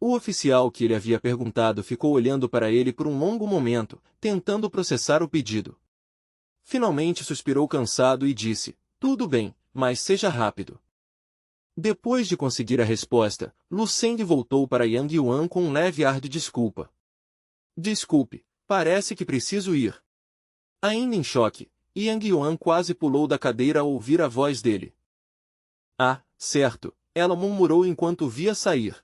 O oficial que ele havia perguntado ficou olhando para ele por um longo momento, tentando processar o pedido. Finalmente suspirou cansado e disse: "Tudo bem, mas seja rápido." Depois de conseguir a resposta, Lu Seng voltou para Yang Yuan com um leve ar de desculpa. "Desculpe, parece que preciso ir." Ainda em choque, Yang Yuan quase pulou da cadeira ao ouvir a voz dele. "Ah, certo," ela murmurou enquanto o via sair.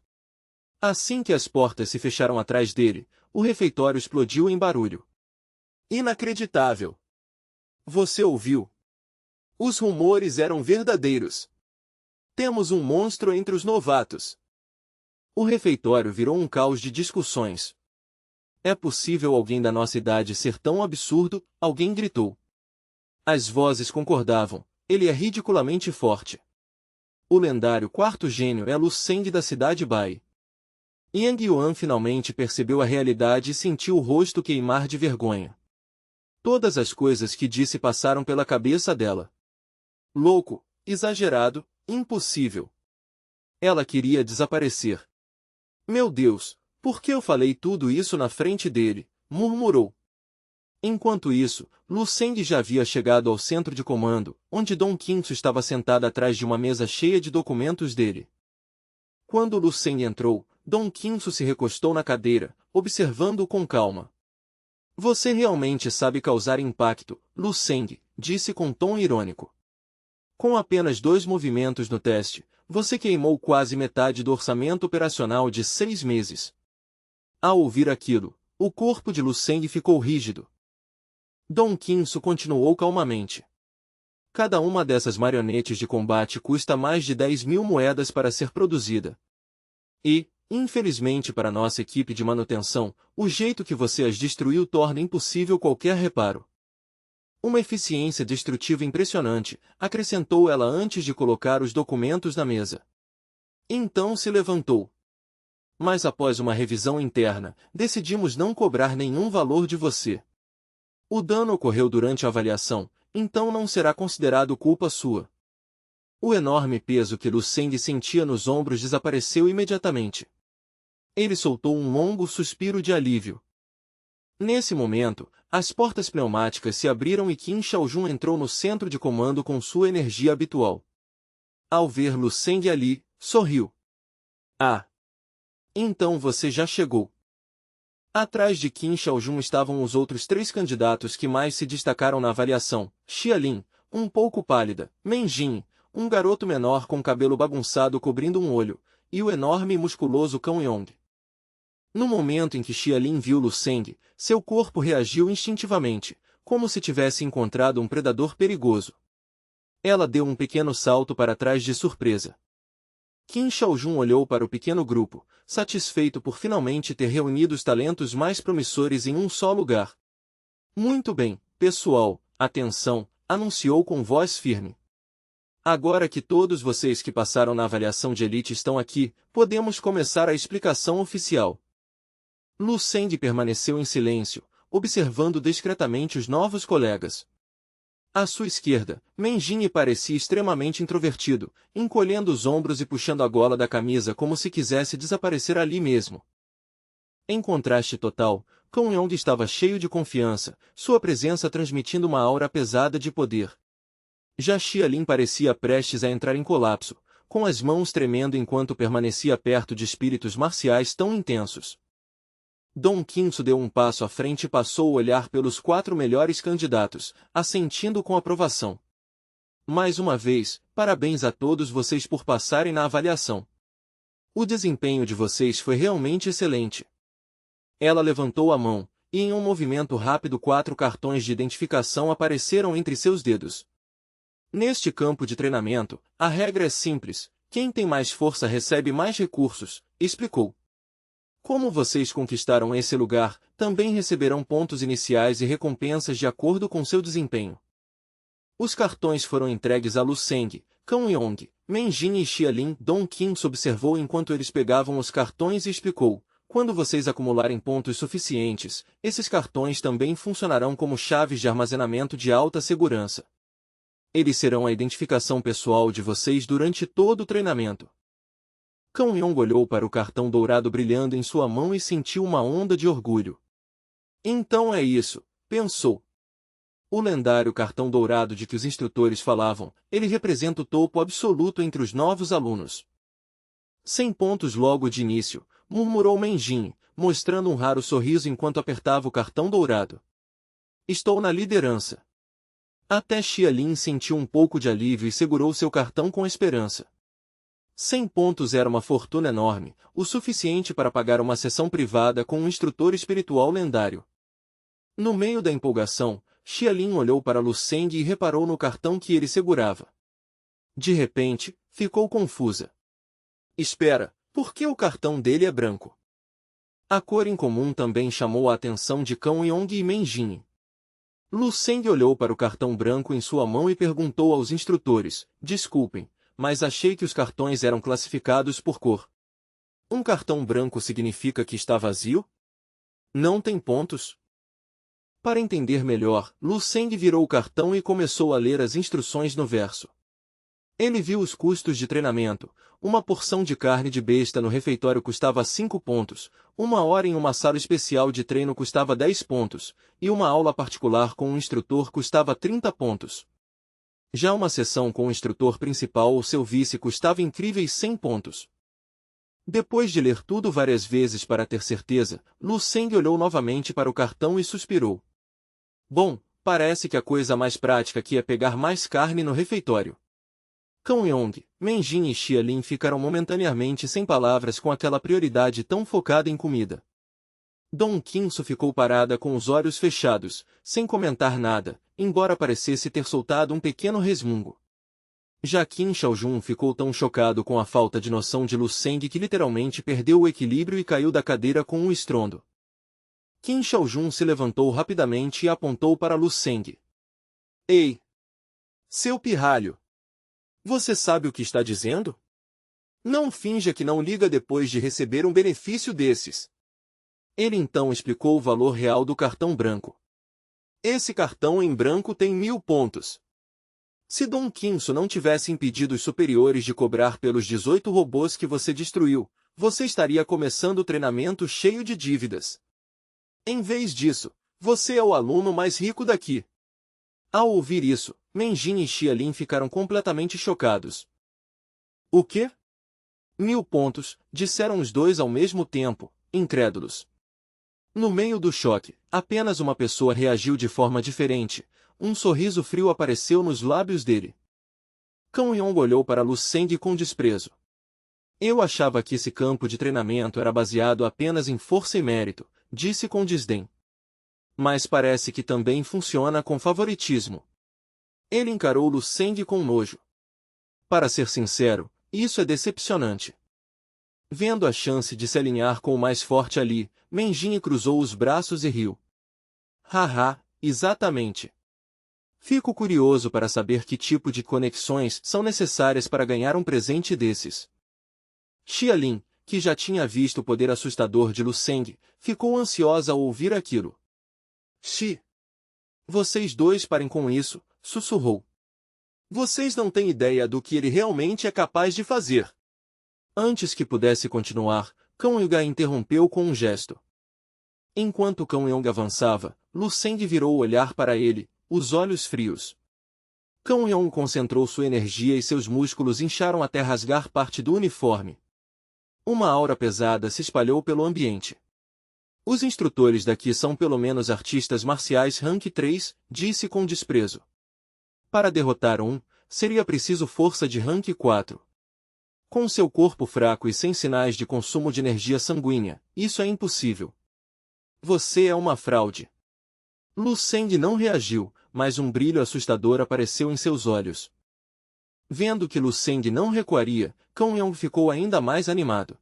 Assim que as portas se fecharam atrás dele, o refeitório explodiu em barulho. "Inacreditável! Você ouviu? Os rumores eram verdadeiros. Temos um monstro entre os novatos." O refeitório virou um caos de discussões. "É possível alguém da nossa idade ser tão absurdo?" alguém gritou. As vozes concordavam: "Ele é ridiculamente forte." O lendário quarto gênio é Lu Seng da cidade Bai. Yang Yuan finalmente percebeu a realidade e sentiu o rosto queimar de vergonha. Todas as coisas que disse passaram pela cabeça dela. Louco, exagerado, impossível. Ela queria desaparecer. "Meu Deus, por que eu falei tudo isso na frente dele?" murmurou. Enquanto isso, Lu Seng já havia chegado ao centro de comando, onde Dong Qinsu estava sentada atrás de uma mesa cheia de documentos dele. Quando Lu Seng entrou, Dong Qinsu se recostou na cadeira, observando-o com calma. "Você realmente sabe causar impacto, Lu Seng", disse com tom irônico. "Com apenas 2 movimentos no teste, você queimou quase metade do orçamento operacional de 6 meses. Ao ouvir aquilo, o corpo de Lu Seng ficou rígido. Dong Qinsu continuou calmamente. "Cada uma dessas marionetes de combate custa mais de 10.000 moedas para ser produzida. E, infelizmente para nossa equipe de manutenção, o jeito que você as destruiu torna impossível qualquer reparo." "Uma eficiência destrutiva impressionante", acrescentou ela antes de colocar os documentos na mesa. Então se levantou. "Mas após uma revisão interna, decidimos não cobrar nenhum valor de você. O dano ocorreu durante a avaliação, então não será considerado culpa sua." O enorme peso que Lu Seng sentia nos ombros desapareceu imediatamente. Ele soltou um longo suspiro de alívio. Nesse momento, as portas pneumáticas se abriram e Qin Shaojun entrou no centro de comando com sua energia habitual. Ao ver Lu Seng ali, sorriu. "Ah! Então você já chegou." Atrás de Qin Shaojun estavam os outros 3 candidatos que mais se destacaram na avaliação: Xia Lin, um pouco pálida; Meng Jin, um garoto menor com cabelo bagunçado cobrindo um olho, e o enorme e musculoso Cão Yong. No momento em que Xia Lin viu Lu Seng, seu corpo reagiu instintivamente, como se tivesse encontrado um predador perigoso. Ela deu um pequeno salto para trás de surpresa. Qin Shaojun olhou para o pequeno grupo, satisfeito por finalmente ter reunido os talentos mais promissores em um só lugar. "Muito bem, pessoal, atenção", anunciou com voz firme. "Agora que todos vocês que passaram na avaliação de elite estão aqui, podemos começar a explicação oficial." Lu Seng permaneceu em silêncio, observando discretamente os novos colegas. À sua esquerda, Meng Jin parecia extremamente introvertido, encolhendo os ombros e puxando a gola da camisa como se quisesse desaparecer ali mesmo. Em contraste total, Cão Yong estava cheio de confiança, sua presença transmitindo uma aura pesada de poder. Já Xia Lin parecia prestes a entrar em colapso, com as mãos tremendo enquanto permanecia perto de espíritos marciais tão intensos. Dong Qinsu deu um passo à frente e passou a olhar pelos 4 melhores candidatos, assentindo com aprovação. "Mais uma vez, parabéns a todos vocês por passarem na avaliação. O desempenho de vocês foi realmente excelente." Ela levantou a mão, e em um movimento rápido 4 cartões de identificação apareceram entre seus dedos. "Neste campo de treinamento, a regra é simples: quem tem mais força recebe mais recursos", explicou. "Como vocês conquistaram esse lugar, também receberão pontos iniciais e recompensas de acordo com seu desempenho." Os cartões foram entregues a Lu Seng, Cão Yong, Meng Jin e Xia Lin. Dong Qinsu observou enquanto eles pegavam os cartões e explicou: "Quando vocês acumularem pontos suficientes, esses cartões também funcionarão como chaves de armazenamento de alta segurança. Eles serão a identificação pessoal de vocês durante todo o treinamento." Kang Yong olhou para o cartão dourado brilhando em sua mão e sentiu uma onda de orgulho. Então é isso, pensou. O lendário cartão dourado de que os instrutores falavam, ele representa o topo absoluto entre os novos alunos. 100 pontos logo de início, murmurou Menjin, mostrando um raro sorriso enquanto apertava o cartão dourado. Estou na liderança. Até Xialin sentiu um pouco de alívio e segurou seu cartão com esperança. 100 pontos era uma fortuna enorme, o suficiente para pagar uma sessão privada com um instrutor espiritual lendário. No meio da empolgação, Xialin olhou para Lu Seng e reparou no cartão que ele segurava. De repente, ficou confusa. Espera, por que o cartão dele é branco? A cor incomum também chamou a atenção de Kang Yong e Menjin. Lu Seng olhou para o cartão branco em sua mão e perguntou aos instrutores, desculpem, mas achei que os cartões eram classificados por cor. Um cartão branco significa que está vazio? Não tem pontos? Para entender melhor, Lu Seng virou o cartão e começou a ler as instruções no verso. Ele viu os custos de treinamento. Uma porção de carne de besta no refeitório custava 5 pontos, 1 hora em uma sala especial de treino custava 10 pontos, e uma aula particular com um instrutor custava 30 pontos. Já uma sessão com o instrutor principal ou seu vice custava incríveis 100 pontos. Depois de ler tudo várias vezes para ter certeza, Lu Seng olhou novamente para o cartão e suspirou. Bom, parece que a coisa mais prática aqui é pegar mais carne no refeitório. Kang Yong, Menjin e Xialin ficaram momentaneamente sem palavras com aquela prioridade tão focada em comida. Dong Qinsu ficou parada com os olhos fechados, sem comentar nada, embora parecesse ter soltado um pequeno resmungo. Já Qin Shaojun ficou tão chocado com a falta de noção de Lu Seng que literalmente perdeu o equilíbrio e caiu da cadeira com um estrondo. Qin Shaojun se levantou rapidamente e apontou para Lu Seng. Ei! Seu pirralho! Você sabe o que está dizendo? Não finja que não liga depois de receber um benefício desses. Ele então explicou o valor real do cartão branco. Esse cartão em branco tem 1000 pontos. Se Dong Qinsu não tivesse impedidos superiores de cobrar pelos 18 robôs que você destruiu, você estaria começando o treinamento cheio de dívidas. Em vez disso, você é o aluno mais rico daqui. Ao ouvir isso, Menjin e Xialin ficaram completamente chocados. O quê? 1000 pontos, disseram os dois ao mesmo tempo, incrédulos. No meio do choque, apenas uma pessoa reagiu de forma diferente. Um sorriso frio apareceu nos lábios dele. Kang Yong olhou para Lu Seng com desprezo. Eu achava que esse campo de treinamento era baseado apenas em força e mérito, disse com desdém. Mas parece que também funciona com favoritismo. Ele encarou Lu Seng com nojo. Para ser sincero, isso é decepcionante. Vendo a chance de se alinhar com o mais forte ali, Menjin cruzou os braços e riu. Haha, exatamente. Fico curioso para saber que tipo de conexões são necessárias para ganhar um presente desses. Xialin, que já tinha visto o poder assustador de Lu Seng, ficou ansiosa ao ouvir aquilo. Xi! Vocês dois parem com isso, sussurrou. Vocês não têm ideia do que ele realmente é capaz de fazer. Antes que pudesse continuar, Kang Yong a interrompeu com um gesto. Enquanto Kang Yong avançava, Lu Seng virou o olhar para ele, os olhos frios. Kang Yong concentrou sua energia e seus músculos incharam até rasgar parte do uniforme. Uma aura pesada se espalhou pelo ambiente. Os instrutores daqui são pelo menos artistas marciais rank 3, disse com desprezo. Para derrotar um, seria preciso força de rank 4. Com seu corpo fraco e sem sinais de consumo de energia sanguínea, isso é impossível. Você é uma fraude. Lu Seng não reagiu, mas um brilho assustador apareceu em seus olhos. Vendo que Lu Seng não recuaria, Kang Yong ficou ainda mais animado.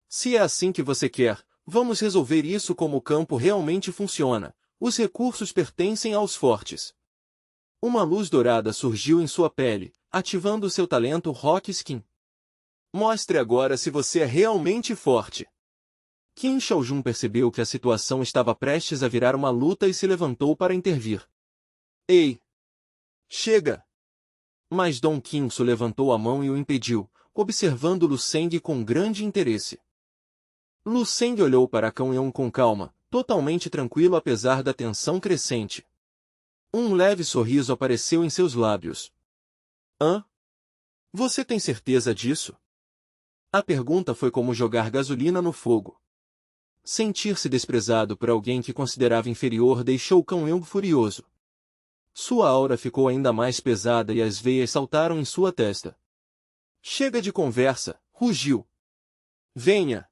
Se é assim que você quer, vamos resolver isso como o campo realmente funciona. Os recursos pertencem aos fortes. Uma luz dourada surgiu em sua pele, ativando seu talento Rock Skin. Mostre agora se você é realmente forte. Qin Shaojun percebeu que a situação estava prestes a virar uma luta e se levantou para intervir. Ei! Chega! Mas Dong Qinsu levantou a mão e o impediu. observando Lu Seng com grande interesse. Lu Seng olhou para Kang Yong com calma, totalmente tranquilo apesar da tensão crescente. Um leve sorriso apareceu em seus lábios. Hã? Você tem certeza disso? A pergunta foi como jogar gasolina no fogo. Sentir-se desprezado por alguém que considerava inferior deixou Kang Yong furioso. Sua aura ficou ainda mais pesada e as veias saltaram em sua testa. Chega de conversa, rugiu. Venha!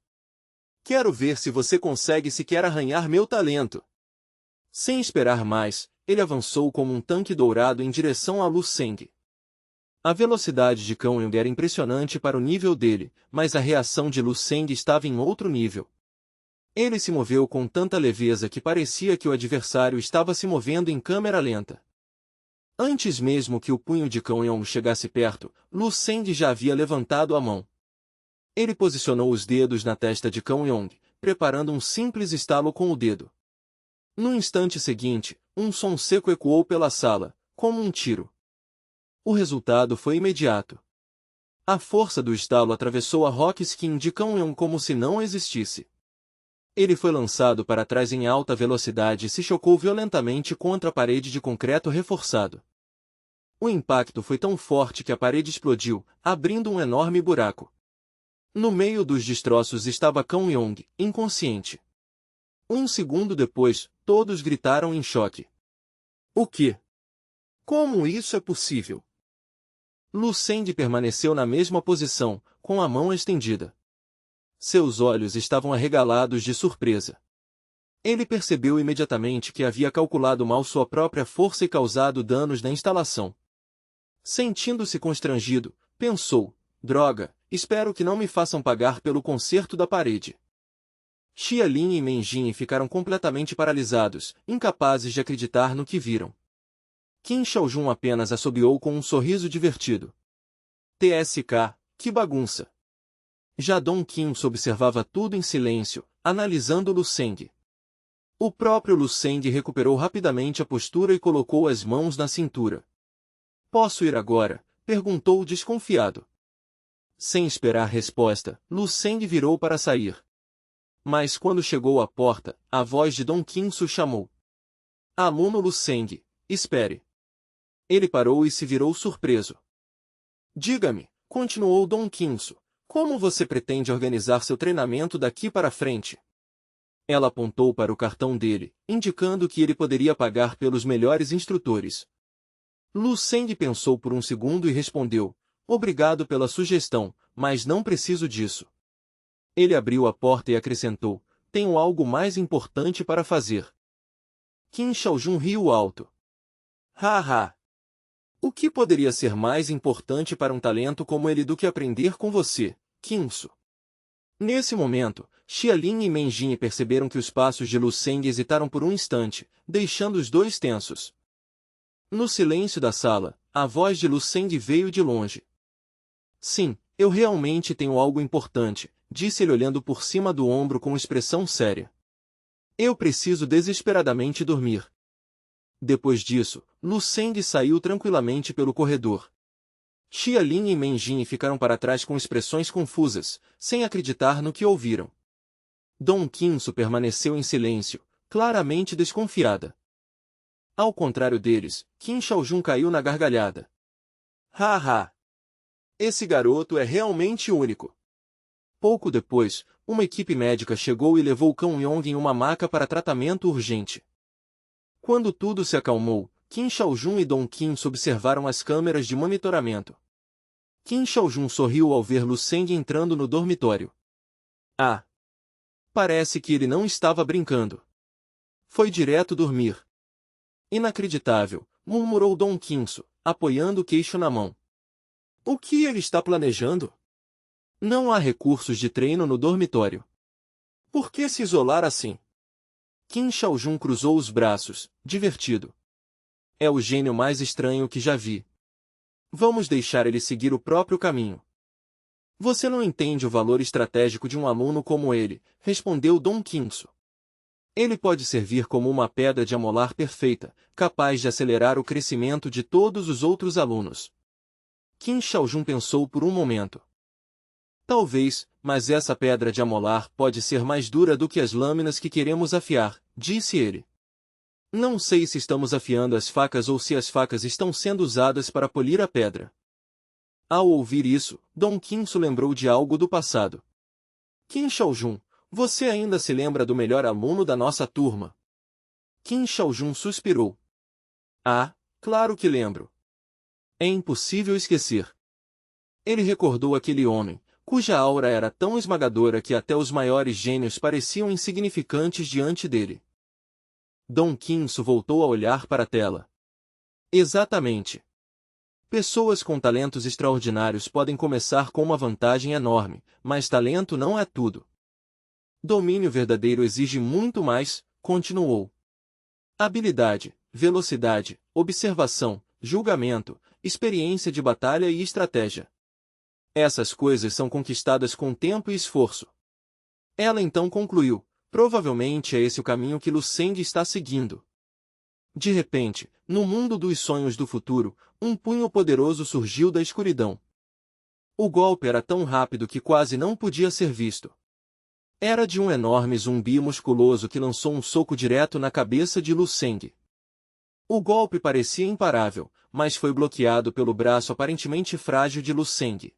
Quero ver se você consegue sequer arranhar meu talento. Sem esperar mais, ele avançou como um tanque dourado em direção a Lu Seng. A velocidade de Kang Yong era impressionante para o nível dele, mas a reação de Lu Seng estava em outro nível. Ele se moveu com tanta leveza que parecia que o adversário estava se movendo em câmera lenta. Antes mesmo que o punho de Kang Yong chegasse perto, Lu Seng já havia levantado a mão. Ele posicionou os dedos na testa de Kang Yong, preparando um simples estalo com o dedo. No instante seguinte, um som seco ecoou pela sala, como um tiro. O resultado foi imediato. A força do estalo atravessou a rock skin de Kang Yong como se não existisse. Ele foi lançado para trás em alta velocidade e se chocou violentamente contra a parede de concreto reforçado. O impacto foi tão forte que a parede explodiu, abrindo um enorme buraco. No meio dos destroços estava Kang Yong, inconsciente. Um segundo depois, todos gritaram em choque. O quê? Como isso é possível? Lu Seng permaneceu na mesma posição, com a mão estendida. Seus olhos estavam arregalados de surpresa. Ele percebeu imediatamente que havia calculado mal sua própria força e causado danos na instalação. Sentindo-se constrangido, pensou, droga, espero que não me façam pagar pelo conserto da parede. Xia Lin e Meng Jin ficaram completamente paralisados, incapazes de acreditar no que viram. Qin Shaojun apenas assobiou com um sorriso divertido. TSK, que bagunça! Já Dong Qinsu observava tudo em silêncio, analisando Lu Seng. O próprio Lu Seng recuperou rapidamente a postura e colocou as mãos na cintura. Posso ir agora? Perguntou desconfiado. Sem esperar resposta, Lu Seng virou para sair. Mas quando chegou à porta, a voz de Dong Qinsu chamou. Aluno Lu Seng, espere. Ele parou e se virou surpreso. Diga-me, continuou Dong Qinsu, como você pretende organizar seu treinamento daqui para frente? Ela apontou para o cartão dele, indicando que ele poderia pagar pelos melhores instrutores. Lu Seng pensou por um segundo e respondeu, obrigado pela sugestão, mas não preciso disso. Ele abriu a porta e acrescentou, tenho algo mais importante para fazer. Qin Shaojun riu alto. Haha! O que poderia ser mais importante para um talento como ele do que aprender com você, Qinsu? Nesse momento, Xia Lin e Meng Jin perceberam que os passos de Lu Seng hesitaram por um instante, deixando os dois tensos. No silêncio da sala, a voz de Lu Seng veio de longe. Sim, eu realmente tenho algo importante, disse ele olhando por cima do ombro com expressão séria. Eu preciso desesperadamente dormir. Depois disso, Lu Seng saiu tranquilamente pelo corredor. Xia Lin e Meng Jin ficaram para trás com expressões confusas, sem acreditar no que ouviram. Dong Qinsu permaneceu em silêncio, claramente desconfiada. Ao contrário deles, Qin Shaojun caiu na gargalhada. Haha! Esse garoto é realmente único. Pouco depois, uma equipe médica chegou e levou Kang Yong em uma maca para tratamento urgente. Quando tudo se acalmou, Qin Shaojun e Dong Qinsu observaram as câmeras de monitoramento. Qin Shaojun sorriu ao ver Lu Seng entrando no dormitório. Ah! Parece que ele não estava brincando. Foi direto dormir. Inacreditável, murmurou Dong Qinsu, apoiando o queixo na mão. O que ele está planejando? Não há recursos de treino no dormitório. Por que se isolar assim? Qin Shaojun cruzou os braços, divertido. É o gênio mais estranho que já vi. Vamos deixar ele seguir o próprio caminho. Você não entende o valor estratégico de um aluno como ele, respondeu Dong Qinsu. Ele pode servir como uma pedra de amolar perfeita, capaz de acelerar o crescimento de todos os outros alunos. Qin Shaojun pensou por um momento. Talvez, mas essa pedra de amolar pode ser mais dura do que as lâminas que queremos afiar, disse ele. Não sei se estamos afiando as facas ou se as facas estão sendo usadas para polir a pedra. Ao ouvir isso, Dong Qinsu lembrou de algo do passado. Qin Shaojun, você ainda se lembra do melhor aluno da nossa turma? Qin Shaojun suspirou. Ah, claro que lembro. É impossível esquecer. Ele recordou aquele homem, cuja aura era tão esmagadora que até os maiores gênios pareciam insignificantes diante dele. Dong Qinsu voltou a olhar para a tela. Exatamente. Pessoas com talentos extraordinários podem começar com uma vantagem enorme, mas talento não é tudo. Domínio verdadeiro exige muito mais, continuou. Habilidade, velocidade, observação, julgamento, experiência de batalha e estratégia. Essas coisas são conquistadas com tempo e esforço. Ela então concluiu, provavelmente é esse o caminho que Lu Seng está seguindo. De repente, no mundo dos sonhos do futuro, um punho poderoso surgiu da escuridão. O golpe era tão rápido que quase não podia ser visto. Era de um enorme zumbi musculoso que lançou um soco direto na cabeça de Lu Seng. O golpe parecia imparável, mas foi bloqueado pelo braço aparentemente frágil de Lu Seng.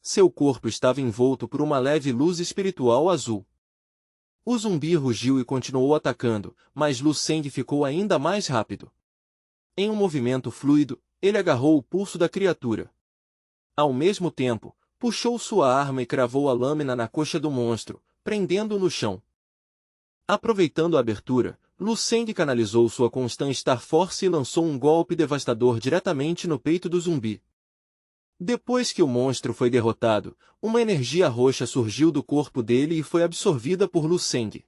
Seu corpo estava envolto por uma leve luz espiritual azul. O zumbi rugiu e continuou atacando, mas Lu Seng ficou ainda mais rápido. Em um movimento fluido, ele agarrou o pulso da criatura. Ao mesmo tempo, puxou sua arma e cravou a lâmina na coxa do monstro, prendendo-o no chão. Aproveitando a abertura, Lu Seng canalizou sua Constant Star Force e lançou um golpe devastador diretamente no peito do zumbi. Depois que o monstro foi derrotado, uma energia roxa surgiu do corpo dele e foi absorvida por Lu Seng.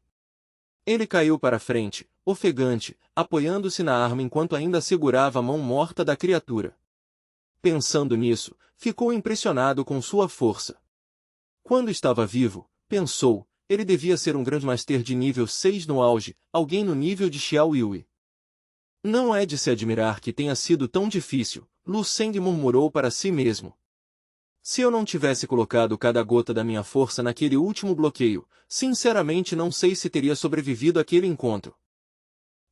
Ele caiu para frente, ofegante, apoiando-se na arma enquanto ainda segurava a mão morta da criatura. Pensando nisso, ficou impressionado com sua força. Quando estava vivo, pensou, ele devia ser um Grandmaster de nível 6 no auge, alguém no nível de Xiao Yui. Não é de se admirar que tenha sido tão difícil, Lu Seng murmurou para si mesmo. Se eu não tivesse colocado cada gota da minha força naquele último bloqueio, sinceramente não sei se teria sobrevivido àquele encontro.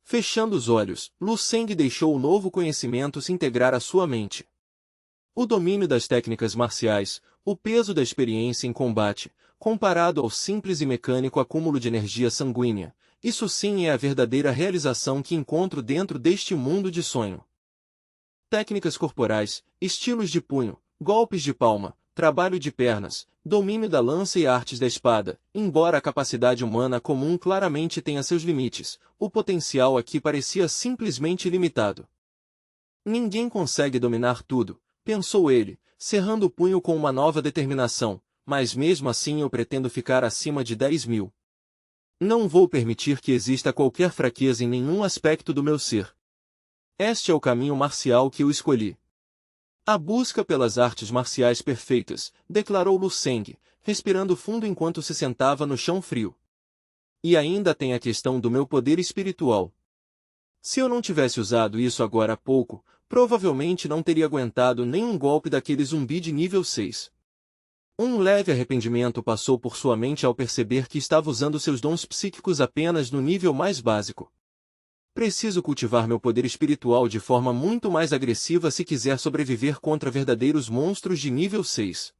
Fechando os olhos, Lu Seng deixou o novo conhecimento se integrar à sua mente. O domínio das técnicas marciais, o peso da experiência em combate, comparado ao simples e mecânico acúmulo de energia sanguínea, isso sim é a verdadeira realização que encontro dentro deste mundo de sonho. Técnicas corporais, estilos de punho, golpes de palma, trabalho de pernas, domínio da lança e artes da espada. Embora a capacidade humana comum claramente tenha seus limites, o potencial aqui parecia simplesmente limitado. Ninguém consegue dominar tudo, pensou ele, cerrando o punho com uma nova determinação, mas mesmo assim eu pretendo ficar acima de 10.000. Não vou permitir que exista qualquer fraqueza em nenhum aspecto do meu ser. Este é o caminho marcial que eu escolhi. A busca pelas artes marciais perfeitas, declarou Lu Seng, respirando fundo enquanto se sentava no chão frio. E ainda tem a questão do meu poder espiritual. Se eu não tivesse usado isso agora há pouco, provavelmente não teria aguentado nem um golpe daquele zumbi de nível 6. Um leve arrependimento passou por sua mente ao perceber que estava usando seus dons psíquicos apenas no nível mais básico. Preciso cultivar meu poder espiritual de forma muito mais agressiva se quiser sobreviver contra verdadeiros monstros de nível 6.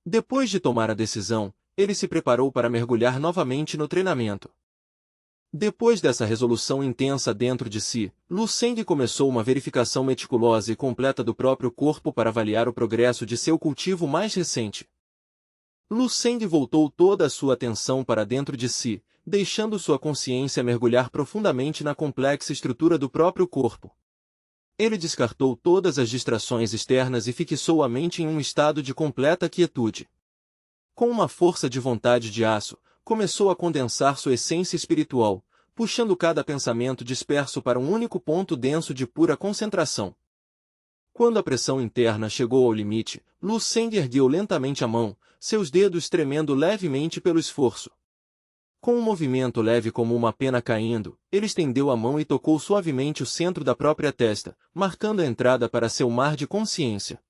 Depois de tomar a decisão, ele se preparou para mergulhar novamente no treinamento. Depois dessa resolução intensa dentro de si, Lu Seng começou uma verificação meticulosa e completa do próprio corpo para avaliar o progresso de seu cultivo mais recente. Lu Seng voltou toda a sua atenção para dentro de si, deixando sua consciência mergulhar profundamente na complexa estrutura do próprio corpo. Ele descartou todas as distrações externas e fixou a mente em um estado de completa quietude. Com uma força de vontade de aço, começou a condensar sua essência espiritual, puxando cada pensamento disperso para um único ponto denso de pura concentração. Quando a pressão interna chegou ao limite, Lu Seng ergueu lentamente a mão, seus dedos tremendo levemente pelo esforço. Com um movimento leve como uma pena caindo, ele estendeu a mão e tocou suavemente o centro da própria testa, marcando a entrada para seu mar de consciência.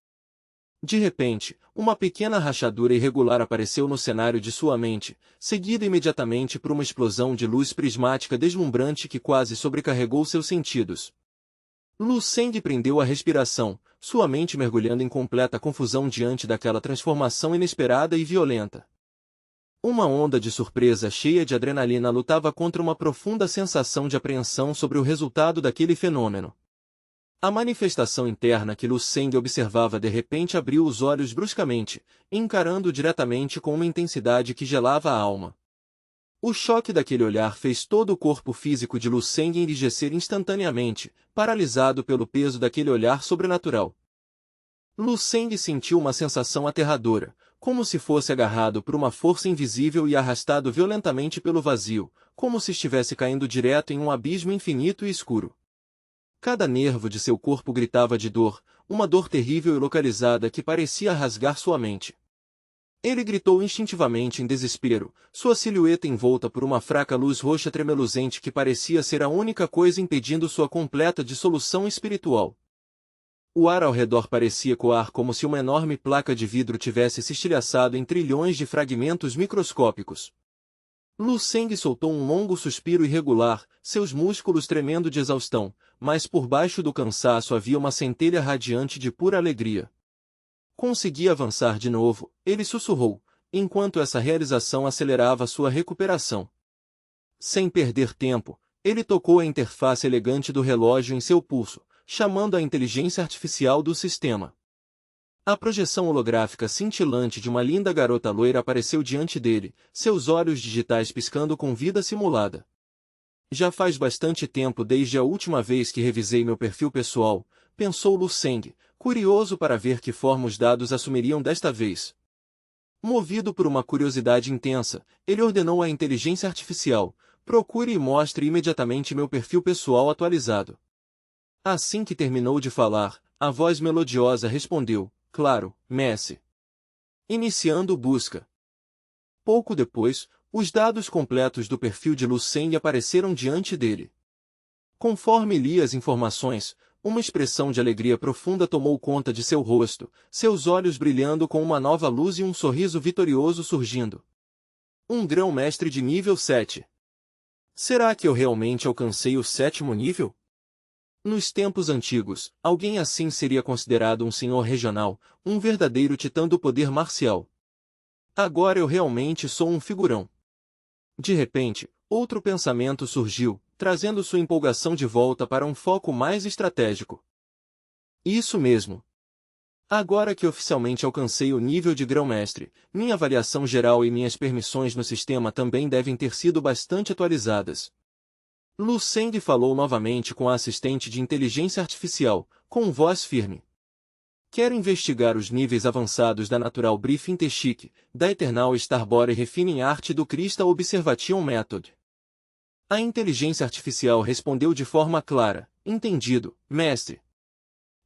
De repente, uma pequena rachadura irregular apareceu no cenário de sua mente, seguida imediatamente por uma explosão de luz prismática deslumbrante que quase sobrecarregou seus sentidos. Lu Seng prendeu a respiração, sua mente mergulhando em completa confusão diante daquela transformação inesperada e violenta. Uma onda de surpresa cheia de adrenalina lutava contra uma profunda sensação de apreensão sobre o resultado daquele fenômeno. A manifestação interna que Lu Seng observava de repente abriu os olhos bruscamente, encarando diretamente com uma intensidade que gelava a alma. O choque daquele olhar fez todo o corpo físico de Lu Seng enrijecer instantaneamente, paralisado pelo peso daquele olhar sobrenatural. Lu Seng sentiu uma sensação aterradora, como se fosse agarrado por uma força invisível e arrastado violentamente pelo vazio, como se estivesse caindo direto em um abismo infinito e escuro. Cada nervo de seu corpo gritava de dor, uma dor terrível e localizada que parecia rasgar sua mente. Ele gritou instintivamente em desespero, sua silhueta envolta por uma fraca luz roxa tremeluzente que parecia ser a única coisa impedindo sua completa dissolução espiritual. O ar ao redor parecia coar como se uma enorme placa de vidro tivesse se estilhaçado em trilhões de fragmentos microscópicos. Lu Seng soltou um longo suspiro irregular, seus músculos tremendo de exaustão, mas por baixo do cansaço havia uma centelha radiante de pura alegria. Consegui avançar de novo, ele sussurrou, enquanto essa realização acelerava sua recuperação. Sem perder tempo, ele tocou a interface elegante do relógio em seu pulso, chamando a inteligência artificial do sistema. A projeção holográfica cintilante de uma linda garota loira apareceu diante dele, seus olhos digitais piscando com vida simulada. Já faz bastante tempo desde a última vez que revisei meu perfil pessoal, pensou Lu Seng, curioso para ver que forma os dados assumiriam desta vez. Movido por uma curiosidade intensa, ele ordenou à inteligência artificial, procure e mostre imediatamente meu perfil pessoal atualizado. Assim que terminou de falar, a voz melodiosa respondeu, claro, Messi. Iniciando busca. Pouco depois, os dados completos do perfil de Lu Seng apareceram diante dele. Conforme lia as informações, uma expressão de alegria profunda tomou conta de seu rosto, seus olhos brilhando com uma nova luz e um sorriso vitorioso surgindo. Um grão-mestre de nível 7. Será que eu realmente alcancei o 7º nível? Nos tempos antigos, alguém assim seria considerado um senhor regional, um verdadeiro titã do poder marcial. Agora eu realmente sou um figurão. De repente, outro pensamento surgiu, trazendo sua empolgação de volta para um foco mais estratégico. Isso mesmo. Agora que oficialmente alcancei o nível de grão-mestre, minha avaliação geral e minhas permissões no sistema também devem ter sido bastante atualizadas. Lu Seng falou novamente com a assistente de inteligência artificial, com voz firme. Quero investigar os níveis avançados da Natural Briefing Technique, da Eternal Starbore Refining Art e do Crystal Observation Method. A inteligência artificial respondeu de forma clara, entendido, mestre.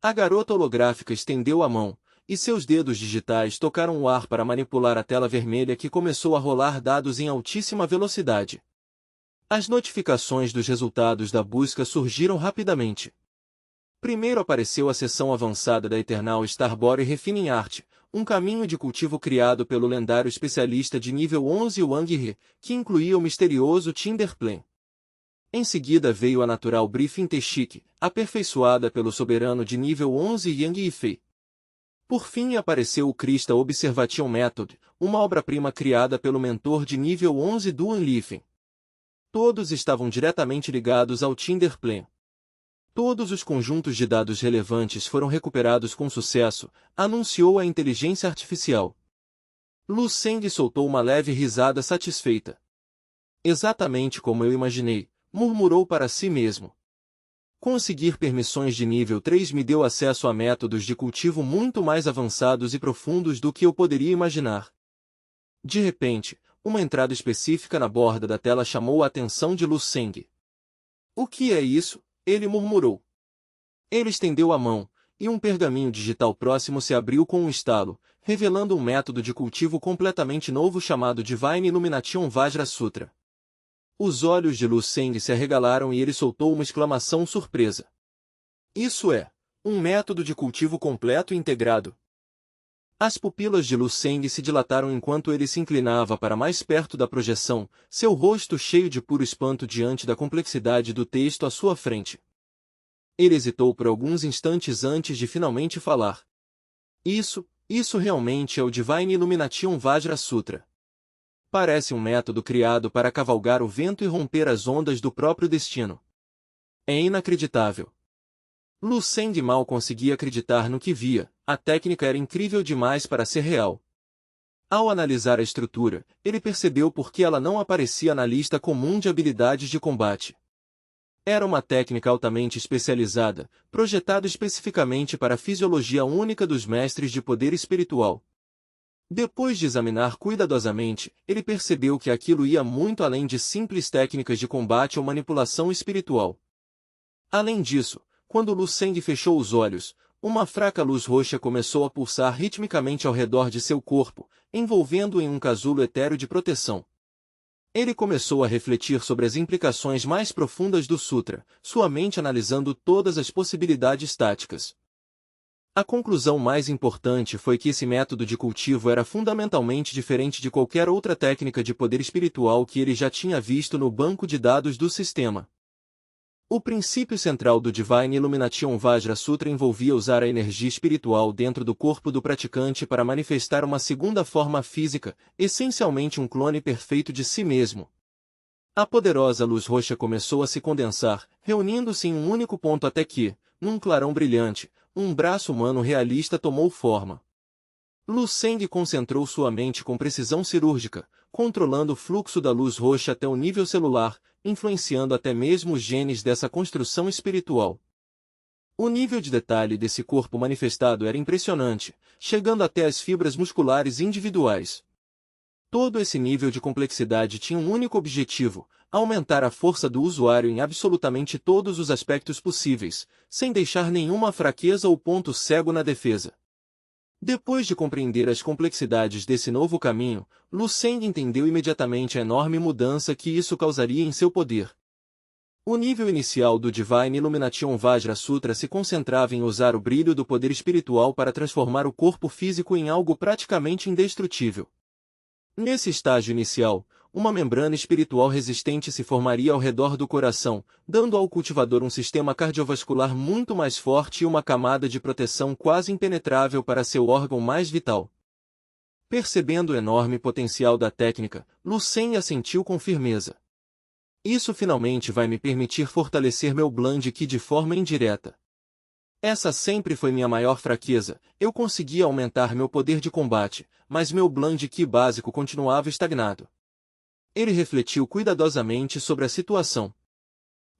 A garota holográfica estendeu a mão, e seus dedos digitais tocaram o ar para manipular a tela vermelha que começou a rolar dados em altíssima velocidade. As notificações dos resultados da busca surgiram rapidamente. Primeiro apareceu a seção avançada da Eternal Starbore Refining Art, um caminho de cultivo criado pelo lendário especialista de nível 11 Wang He, que incluía o misterioso Tinderplan. Em seguida veio a Natural Briefing Technique, aperfeiçoada pelo soberano de nível 11 Yang Yifei. Por fim apareceu o Crystal Observation Method, uma obra-prima criada pelo mentor de nível 11 Duan Lifen. Todos estavam diretamente ligados ao Tinderplan. Todos os conjuntos de dados relevantes foram recuperados com sucesso, anunciou a inteligência artificial. Lu Seng soltou uma leve risada satisfeita. Exatamente como eu imaginei, murmurou para si mesmo. Conseguir permissões de nível 3 me deu acesso a métodos de cultivo muito mais avançados e profundos do que eu poderia imaginar. De repente, uma entrada específica na borda da tela chamou a atenção de Lu Seng. O que é isso? Ele murmurou. Ele estendeu a mão, e um pergaminho digital próximo se abriu com um estalo, revelando um método de cultivo completamente novo chamado Divine Illumination Vajra Sutra. Os olhos de Lu Seng se arregalaram e ele soltou uma exclamação surpresa. Isso é um método de cultivo completo e integrado. As pupilas de Lu Seng se dilataram enquanto ele se inclinava para mais perto da projeção, seu rosto cheio de puro espanto diante da complexidade do texto à sua frente. Ele hesitou por alguns instantes antes de finalmente falar. Isso realmente é o Divine Illumination Vajra Sutra. Parece um método criado para cavalgar o vento e romper as ondas do próprio destino. É inacreditável. Lu Seng mal conseguia acreditar no que via, a técnica era incrível demais para ser real. Ao analisar a estrutura, ele percebeu por que ela não aparecia na lista comum de habilidades de combate. Era uma técnica altamente especializada, projetada especificamente para a fisiologia única dos mestres de poder espiritual. Depois de examinar cuidadosamente, ele percebeu que aquilo ia muito além de simples técnicas de combate ou manipulação espiritual. Além disso, quando Lu Seng fechou os olhos, uma fraca luz roxa começou a pulsar ritmicamente ao redor de seu corpo, envolvendo-o em um casulo etéreo de proteção. Ele começou a refletir sobre as implicações mais profundas do Sutra, sua mente analisando todas as possibilidades táticas. A conclusão mais importante foi que esse método de cultivo era fundamentalmente diferente de qualquer outra técnica de poder espiritual que ele já tinha visto no banco de dados do sistema. O princípio central do Divine Illumination Vajra Sutra envolvia usar a energia espiritual dentro do corpo do praticante para manifestar uma segunda forma física, essencialmente um clone perfeito de si mesmo. A poderosa luz roxa começou a se condensar, reunindo-se em um único ponto até que, num clarão brilhante, um braço humano realista tomou forma. Lu Seng concentrou sua mente com precisão cirúrgica, controlando o fluxo da luz roxa até o nível celular, influenciando até mesmo os genes dessa construção espiritual. O nível de detalhe desse corpo manifestado era impressionante, chegando até as fibras musculares individuais. Todo esse nível de complexidade tinha um único objetivo: aumentar a força do usuário em absolutamente todos os aspectos possíveis, sem deixar nenhuma fraqueza ou ponto cego na defesa. Depois de compreender as complexidades desse novo caminho, Lu Seng entendeu imediatamente a enorme mudança que isso causaria em seu poder. O nível inicial do Divine Illumination Vajra Sutra se concentrava em usar o brilho do poder espiritual para transformar o corpo físico em algo praticamente indestrutível. Nesse estágio inicial, uma membrana espiritual resistente se formaria ao redor do coração, dando ao cultivador um sistema cardiovascular muito mais forte e uma camada de proteção quase impenetrável para seu órgão mais vital. Percebendo o enorme potencial da técnica, Lu Seng assentiu com firmeza. Isso finalmente vai me permitir fortalecer meu Blind Ki de forma indireta. Essa sempre foi minha maior fraqueza. Eu conseguia aumentar meu poder de combate, mas meu Blind Ki básico continuava estagnado. Ele refletiu cuidadosamente sobre a situação.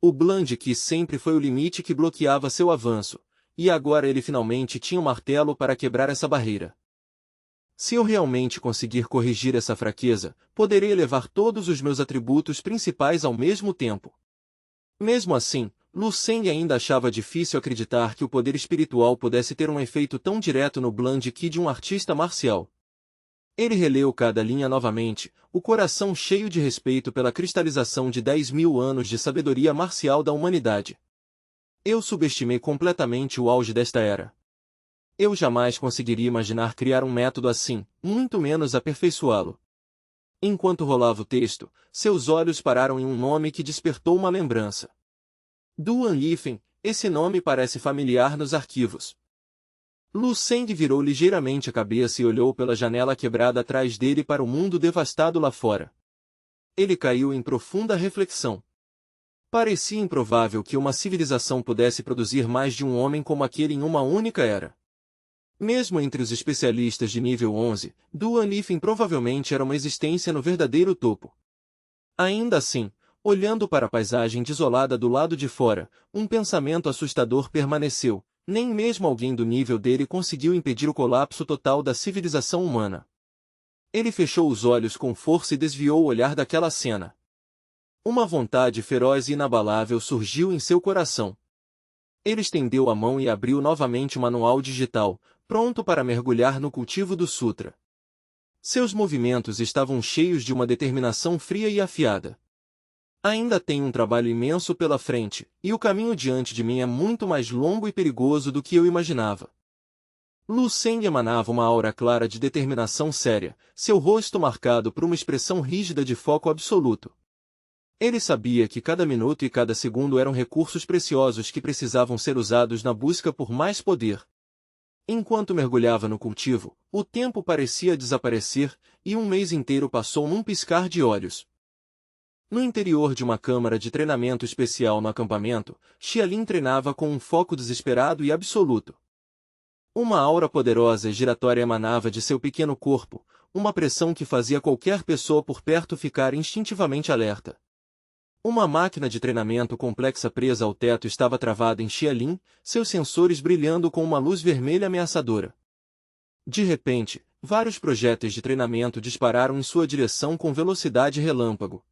O Blind Ki sempre foi o limite que bloqueava seu avanço, e agora ele finalmente tinha um martelo para quebrar essa barreira. Se eu realmente conseguir corrigir essa fraqueza, poderei elevar todos os meus atributos principais ao mesmo tempo. Mesmo assim, Lu Seng ainda achava difícil acreditar que o poder espiritual pudesse ter um efeito tão direto no Blind Ki de um artista marcial. Ele releu cada linha novamente, o coração cheio de respeito pela cristalização de 10.000 anos de sabedoria marcial da humanidade. Eu subestimei completamente o auge desta era. Eu jamais conseguiria imaginar criar um método assim, muito menos aperfeiçoá-lo. Enquanto rolava o texto, seus olhos pararam em um nome que despertou uma lembrança. Duan Yifen, esse nome parece familiar nos arquivos. Lu Seng virou ligeiramente a cabeça e olhou pela janela quebrada atrás dele para o mundo devastado lá fora. Ele caiu em profunda reflexão. Parecia improvável que uma civilização pudesse produzir mais de um homem como aquele em uma única era. Mesmo entre os especialistas de nível 11, Duan Yifen provavelmente era uma existência no verdadeiro topo. Ainda assim, olhando para a paisagem desolada do lado de fora, um pensamento assustador permaneceu. Nem mesmo alguém do nível dele conseguiu impedir o colapso total da civilização humana. Ele fechou os olhos com força e desviou o olhar daquela cena. Uma vontade feroz e inabalável surgiu em seu coração. Ele estendeu a mão e abriu novamente o manual digital, pronto para mergulhar no cultivo do Sutra. Seus movimentos estavam cheios de uma determinação fria e afiada. Ainda tenho um trabalho imenso pela frente, e o caminho diante de mim é muito mais longo e perigoso do que eu imaginava. Lu Seng emanava uma aura clara de determinação séria, seu rosto marcado por uma expressão rígida de foco absoluto. Ele sabia que cada minuto e cada segundo eram recursos preciosos que precisavam ser usados na busca por mais poder. Enquanto mergulhava no cultivo, o tempo parecia desaparecer, e um mês inteiro passou num piscar de olhos. No interior de uma câmara de treinamento especial no acampamento, Xialin treinava com um foco desesperado e absoluto. Uma aura poderosa e giratória emanava de seu pequeno corpo, uma pressão que fazia qualquer pessoa por perto ficar instintivamente alerta. Uma máquina de treinamento complexa presa ao teto estava travada em Xialin, seus sensores brilhando com uma luz vermelha ameaçadora. De repente, vários projéteis de treinamento dispararam em sua direção com velocidade relâmpago.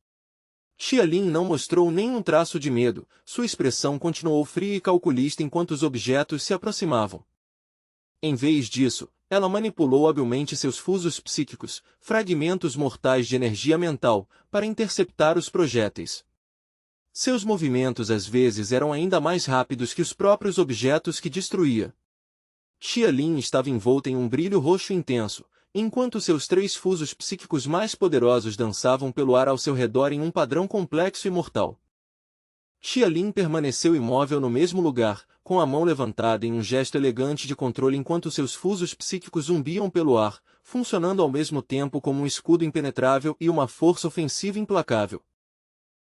Xialin não mostrou nenhum traço de medo, sua expressão continuou fria e calculista enquanto os objetos se aproximavam. Em vez disso, ela manipulou habilmente seus fusos psíquicos, fragmentos mortais de energia mental, para interceptar os projéteis. Seus movimentos às vezes eram ainda mais rápidos que os próprios objetos que destruía. Xialin estava envolta em um brilho roxo intenso, enquanto seus 3 fusos psíquicos mais poderosos dançavam pelo ar ao seu redor em um padrão complexo e mortal. Xialin permaneceu imóvel no mesmo lugar, com a mão levantada em um gesto elegante de controle enquanto seus fusos psíquicos zumbiam pelo ar, funcionando ao mesmo tempo como um escudo impenetrável e uma força ofensiva implacável.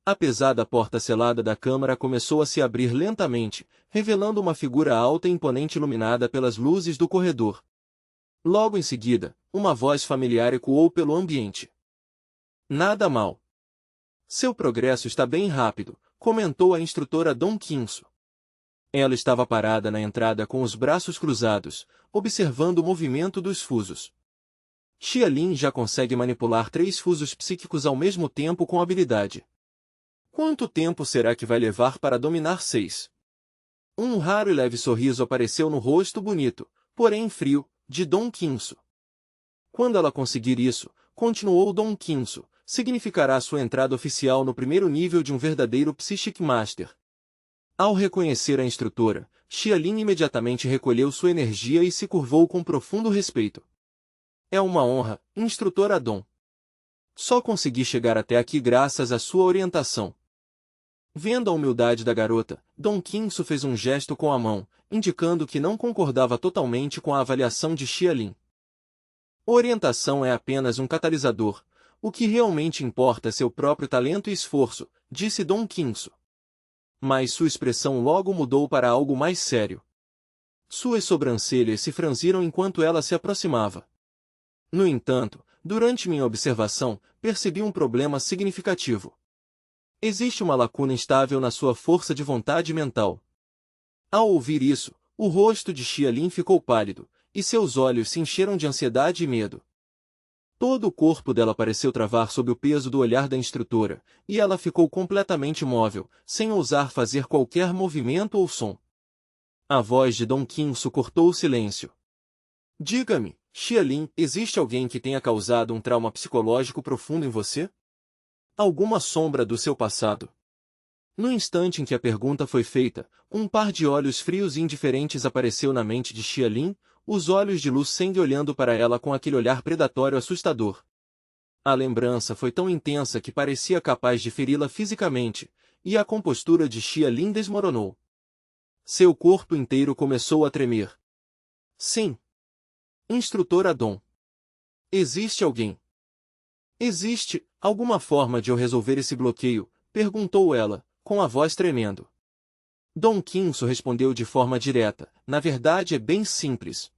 A pesada porta selada da câmara começou a se abrir lentamente, revelando uma figura alta e imponente iluminada pelas luzes do corredor. Logo em seguida, uma voz familiar ecoou pelo ambiente. Nada mal. Seu progresso está bem rápido, comentou a instrutora Dong Qinsu. Ela estava parada na entrada com os braços cruzados, observando o movimento dos fusos. Xialin já consegue manipular 3 fusos psíquicos ao mesmo tempo com habilidade. Quanto tempo será que vai levar para dominar 6? Um raro e leve sorriso apareceu no rosto bonito, porém frio, de Dong Qinsu. Quando ela conseguir isso, continuou Dong Qinsu, significará sua entrada oficial no primeiro nível de um verdadeiro Psychic Master. Ao reconhecer a instrutora, Xialin imediatamente recolheu sua energia e se curvou com profundo respeito. É uma honra, instrutora Dong. Só consegui chegar até aqui graças à sua orientação. Vendo a humildade da garota, Dong Qinsu fez um gesto com a mão, indicando que não concordava totalmente com a avaliação de Xialin. Orientação é apenas um catalisador. O que realmente importa é seu próprio talento e esforço, disse Dong Qinsu. Mas sua expressão logo mudou para algo mais sério. Suas sobrancelhas se franziram enquanto ela se aproximava. No entanto, durante minha observação, percebi um problema significativo. Existe uma lacuna instável na sua força de vontade mental. Ao ouvir isso, o rosto de Xialin ficou pálido, e seus olhos se encheram de ansiedade e medo. Todo o corpo dela pareceu travar sob o peso do olhar da instrutora, e ela ficou completamente imóvel, sem ousar fazer qualquer movimento ou som. A voz de Dong Qinsu cortou o silêncio. Diga-me, Xialin, existe alguém que tenha causado um trauma psicológico profundo em você? Alguma sombra do seu passado? No instante em que a pergunta foi feita, um par de olhos frios e indiferentes apareceu na mente de Xialin, os olhos de Lu Seng olhando para ela com aquele olhar predatório assustador. A lembrança foi tão intensa que parecia capaz de feri-la fisicamente, e a compostura de Xialin desmoronou. Seu corpo inteiro começou a tremer. Sim. Instrutora Dong. Existe alguém? Existe alguma forma de eu resolver esse bloqueio? Perguntou ela, com a voz tremendo. Dong Qinsu respondeu de forma direta, na verdade é bem simples.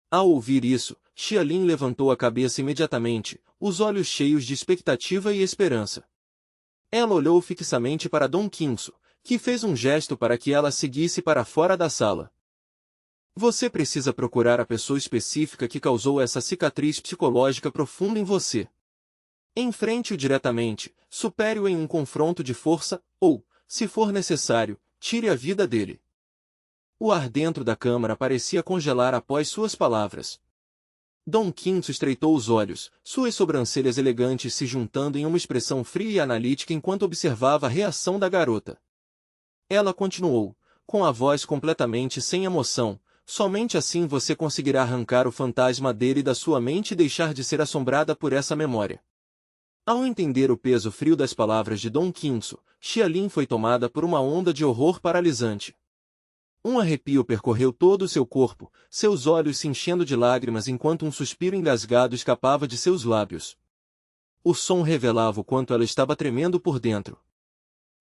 Ao ouvir isso, Xialin levantou a cabeça imediatamente, os olhos cheios de expectativa e esperança. Ela olhou fixamente para Dong Qinsu, que fez um gesto para que ela seguisse para fora da sala. Você precisa procurar a pessoa específica que causou essa cicatriz psicológica profunda em você. Enfrente-o diretamente, supere-o em um confronto de força, ou, se for necessário, tire a vida dele. O ar dentro da câmara parecia congelar após suas palavras. Dong Qinsu estreitou os olhos, suas sobrancelhas elegantes se juntando em uma expressão fria e analítica enquanto observava a reação da garota. Ela continuou, com a voz completamente sem emoção, somente assim você conseguirá arrancar o fantasma dele da sua mente e deixar de ser assombrada por essa memória. Ao entender o peso frio das palavras de Dom Quinço, Xialin foi tomada por uma onda de horror paralisante. Um arrepio percorreu todo o seu corpo, seus olhos se enchendo de lágrimas enquanto um suspiro engasgado escapava de seus lábios. O som revelava o quanto ela estava tremendo por dentro.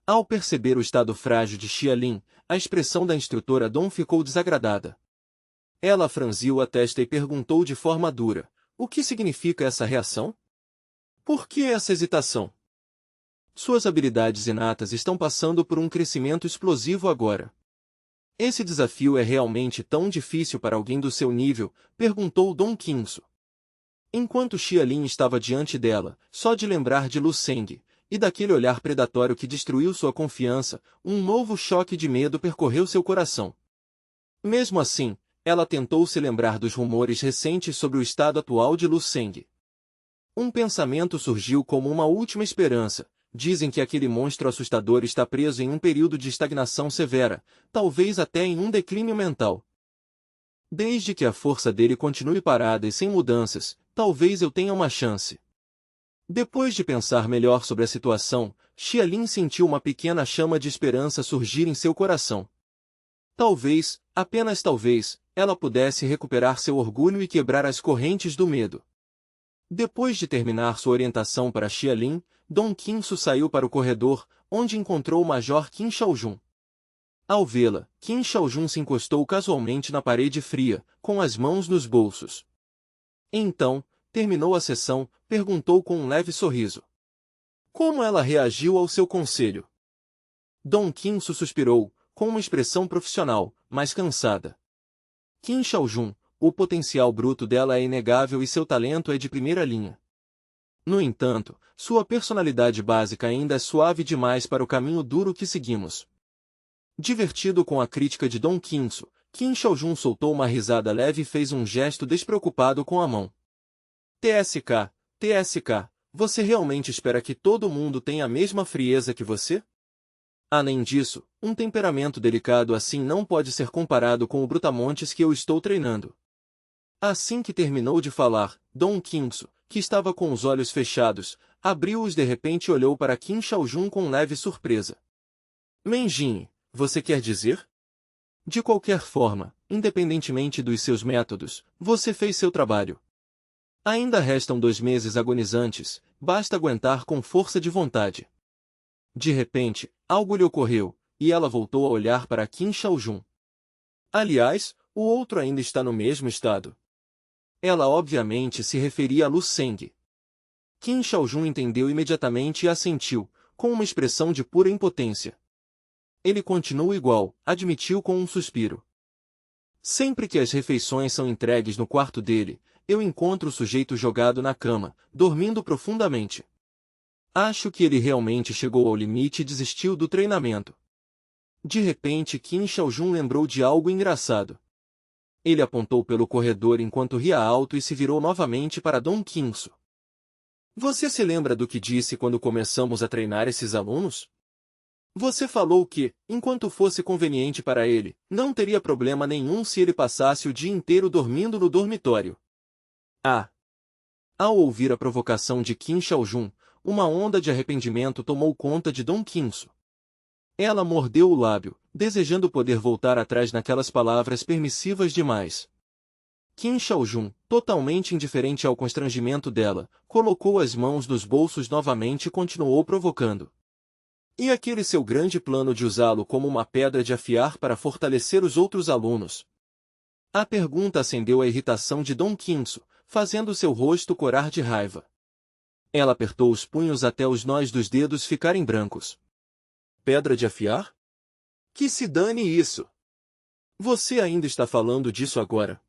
Ao perceber o estado frágil de Xialin, a expressão da instrutora Dom ficou desagradada. Ela franziu a testa e perguntou de forma dura: "O que significa essa reação? Por que essa hesitação? Suas habilidades inatas estão passando por um crescimento explosivo agora." "Esse desafio é realmente tão difícil para alguém do seu nível?" perguntou Dom Quinço. Enquanto Xialin estava diante dela, só de lembrar de Lu Seng, e daquele olhar predatório que destruiu sua confiança, um novo choque de medo percorreu seu coração. Mesmo assim, ela tentou se lembrar dos rumores recentes sobre o estado atual de Lu Seng. Um pensamento surgiu como uma última esperança. Dizem que aquele monstro assustador está preso em um período de estagnação severa, talvez até em um declínio mental. Desde que a força dele continue parada e sem mudanças, talvez eu tenha uma chance. Depois de pensar melhor sobre a situação, Xialin sentiu uma pequena chama de esperança surgir em seu coração. Talvez, apenas talvez, ela pudesse recuperar seu orgulho e quebrar as correntes do medo. Depois de terminar sua orientação para Xialin, Dom Quinço saiu para o corredor, onde encontrou o Major Qin Shaojun. Ao vê-la, Qin Shaojun se encostou casualmente na parede fria, com as mãos nos bolsos. Então, terminou a sessão, perguntou com um leve sorriso: "Como ela reagiu ao seu conselho?" Dom Quinço suspirou, com uma expressão profissional, mas cansada. Qin Shaojun, o potencial bruto dela é inegável e seu talento é de primeira linha. No entanto, sua personalidade básica ainda é suave demais para o caminho duro que seguimos. Divertido com a crítica de Dom Quinço, Qin Shaojun soltou uma risada leve e fez um gesto despreocupado com a mão. TSK, TSK, você realmente espera que todo mundo tenha a mesma frieza que você? Além disso, um temperamento delicado assim não pode ser comparado com o brutamontes que eu estou treinando. Assim que terminou de falar, Dom Quinço, que estava com os olhos fechados, abriu-os de repente e olhou para Qin Shaojun com leve surpresa. Menjin, você quer dizer? De qualquer forma, independentemente dos seus métodos, você fez seu trabalho. Ainda restam 2 meses agonizantes, basta aguentar com força de vontade. De repente, algo lhe ocorreu, e ela voltou a olhar para Qin Shaojun. Aliás, o outro ainda está no mesmo estado. Ela obviamente se referia a Lu Seng. Qin Shaojun entendeu imediatamente e assentiu, com uma expressão de pura impotência. Ele continua igual, admitiu com um suspiro. Sempre que as refeições são entregues no quarto dele, eu encontro o sujeito jogado na cama, dormindo profundamente. Acho que ele realmente chegou ao limite e desistiu do treinamento. De repente Qin Shaojun lembrou de algo engraçado. Ele apontou pelo corredor enquanto ria alto e se virou novamente para Dom Quinço. Você se lembra do que disse quando começamos a treinar esses alunos? Você falou que, enquanto fosse conveniente para ele, não teria problema nenhum se ele passasse o dia inteiro dormindo no dormitório. Ah! Ao ouvir a provocação de Qin Shaojun, uma onda de arrependimento tomou conta de Dom Quinço. Ela mordeu o lábio, desejando poder voltar atrás naquelas palavras permissivas demais. Qin Shaojun, totalmente indiferente ao constrangimento dela, colocou as mãos nos bolsos novamente e continuou provocando. E aquele seu grande plano de usá-lo como uma pedra de afiar para fortalecer os outros alunos? A pergunta acendeu a irritação de Dom Quinço, fazendo seu rosto corar de raiva. Ela apertou os punhos até os nós dos dedos ficarem brancos. Pedra de afiar? Que se dane isso! Você ainda está falando disso agora?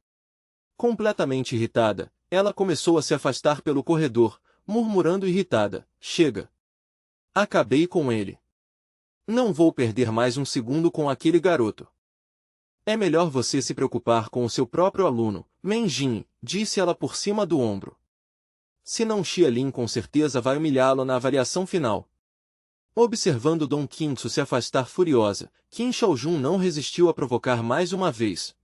Completamente irritada, ela começou a se afastar pelo corredor, murmurando irritada: chega! Acabei com ele. Não vou perder mais um segundo com aquele garoto. É melhor você se preocupar com o seu próprio aluno, Menjin, disse ela por cima do ombro. Senão Xialin com certeza vai humilhá-lo na avaliação final. Observando Dom Quinço se afastar furiosa, Qin Shaojun não resistiu a provocar mais uma vez.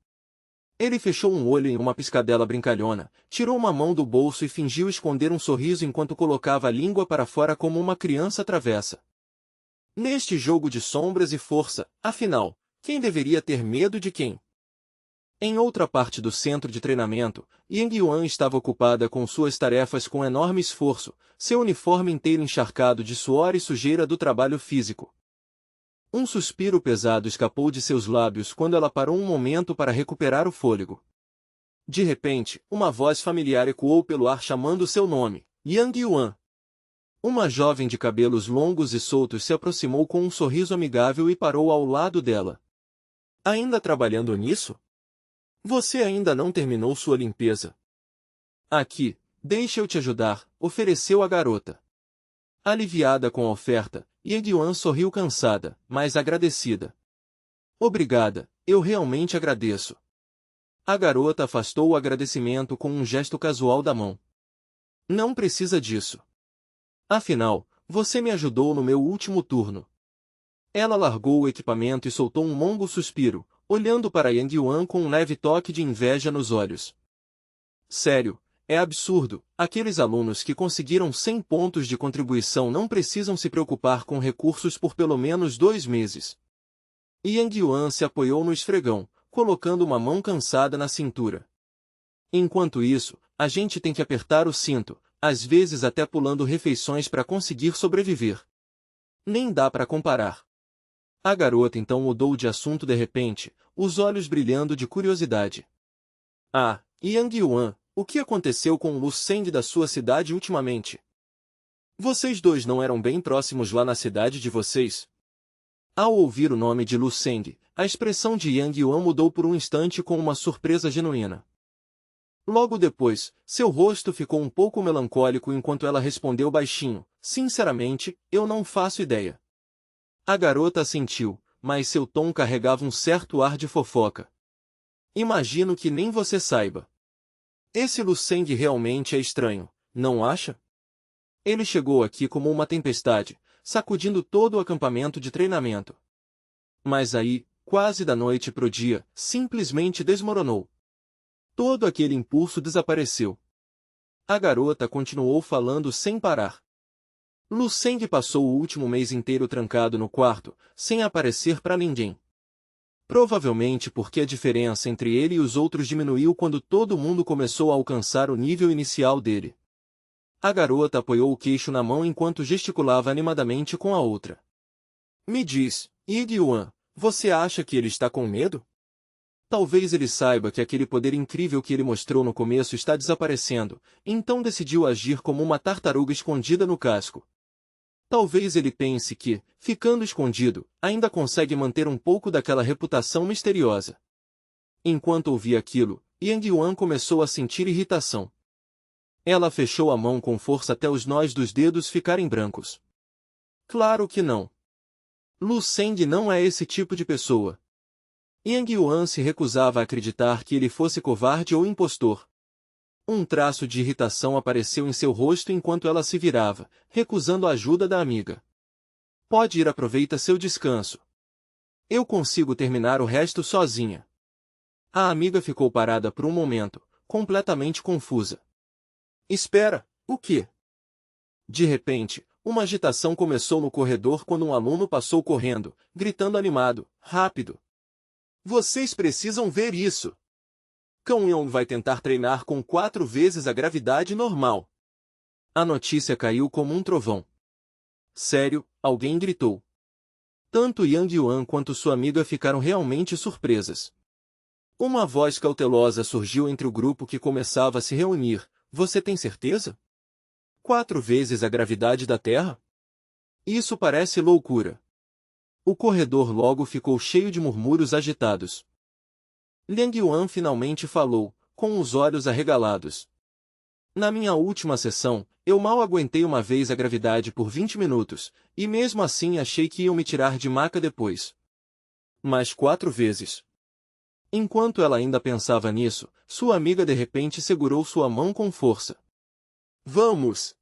Ele fechou um olho em uma piscadela brincalhona, tirou uma mão do bolso e fingiu esconder um sorriso enquanto colocava a língua para fora como uma criança travessa. Neste jogo de sombras e força, afinal, quem deveria ter medo de quem? Em outra parte do centro de treinamento, Yang Yuan estava ocupada com suas tarefas com enorme esforço, seu uniforme inteiro encharcado de suor e sujeira do trabalho físico. Um suspiro pesado escapou de seus lábios quando ela parou um momento para recuperar o fôlego. De repente, uma voz familiar ecoou pelo ar chamando seu nome, Yang Yuan. Uma jovem de cabelos longos e soltos se aproximou com um sorriso amigável e parou ao lado dela. Ainda trabalhando nisso? Você ainda não terminou sua limpeza. Aqui, deixa eu te ajudar, ofereceu a garota. Aliviada com a oferta, Yang Yuan sorriu cansada, mas agradecida. Obrigada, eu realmente agradeço. A garota afastou o agradecimento com um gesto casual da mão. Não precisa disso. Afinal, você me ajudou no meu último turno. Ela largou o equipamento e soltou um longo suspiro, olhando para Yang Yuan com um leve toque de inveja nos olhos. Sério, é absurdo, aqueles alunos que conseguiram 100 pontos de contribuição não precisam se preocupar com recursos por pelo menos 2 meses. Yang Yuan se apoiou no esfregão, colocando uma mão cansada na cintura. Enquanto isso, a gente tem que apertar o cinto, às vezes até pulando refeições para conseguir sobreviver. Nem dá para comparar. A garota então mudou de assunto de repente, os olhos brilhando de curiosidade. Ah, Yang Yuan, o que aconteceu com o Lu Seng da sua cidade ultimamente? Vocês dois não eram bem próximos lá na cidade de vocês? Ao ouvir o nome de Lu Seng, a expressão de Yang Yuan mudou por um instante com uma surpresa genuína. Logo depois, seu rosto ficou um pouco melancólico enquanto ela respondeu baixinho, sinceramente, eu não faço ideia. A garota assentiu, mas seu tom carregava um certo ar de fofoca. Imagino que nem você saiba. Esse Lu Seng realmente é estranho, não acha? Ele chegou aqui como uma tempestade, sacudindo todo o acampamento de treinamento. Mas aí, quase da noite pro dia, simplesmente desmoronou. Todo aquele impulso desapareceu. A garota continuou falando sem parar. Lu Seng passou o último mês inteiro trancado no quarto, sem aparecer para ninguém. Provavelmente porque a diferença entre ele e os outros diminuiu quando todo mundo começou a alcançar o nível inicial dele. A garota apoiou o queixo na mão enquanto gesticulava animadamente com a outra. Me diz, Yang Yuan, você acha que ele está com medo? Talvez ele saiba que aquele poder incrível que ele mostrou no começo está desaparecendo, então decidiu agir como uma tartaruga escondida no casco. Talvez ele pense que, ficando escondido, ainda consegue manter um pouco daquela reputação misteriosa. Enquanto ouvia aquilo, Yang Yuan começou a sentir irritação. Ela fechou a mão com força até os nós dos dedos ficarem brancos. Claro que não. Lu Seng não é esse tipo de pessoa. Yang Yuan se recusava a acreditar que ele fosse covarde ou impostor. Um traço de irritação apareceu em seu rosto enquanto ela se virava, recusando a ajuda da amiga. Pode ir, aproveita seu descanso. Eu consigo terminar o resto sozinha. A amiga ficou parada por um momento, completamente confusa. Espera, o quê? De repente, uma agitação começou no corredor quando um aluno passou correndo, gritando animado, rápido. Vocês precisam ver isso! Kang Yong vai tentar treinar com 4 vezes a gravidade normal. A notícia caiu como um trovão. Sério, alguém gritou. Tanto Yang Yuan quanto sua amiga ficaram realmente surpresas. Uma voz cautelosa surgiu entre o grupo que começava a se reunir. Você tem certeza? 4 vezes a gravidade da Terra? Isso parece loucura. O corredor logo ficou cheio de murmúrios agitados. Liang Yuan finalmente falou, com os olhos arregalados. Na minha última sessão, eu mal aguentei uma vez a gravidade por 20 minutos, e mesmo assim achei que iam me tirar de maca depois. Mas 4 vezes. Enquanto ela ainda pensava nisso, sua amiga de repente segurou sua mão com força. Vamos!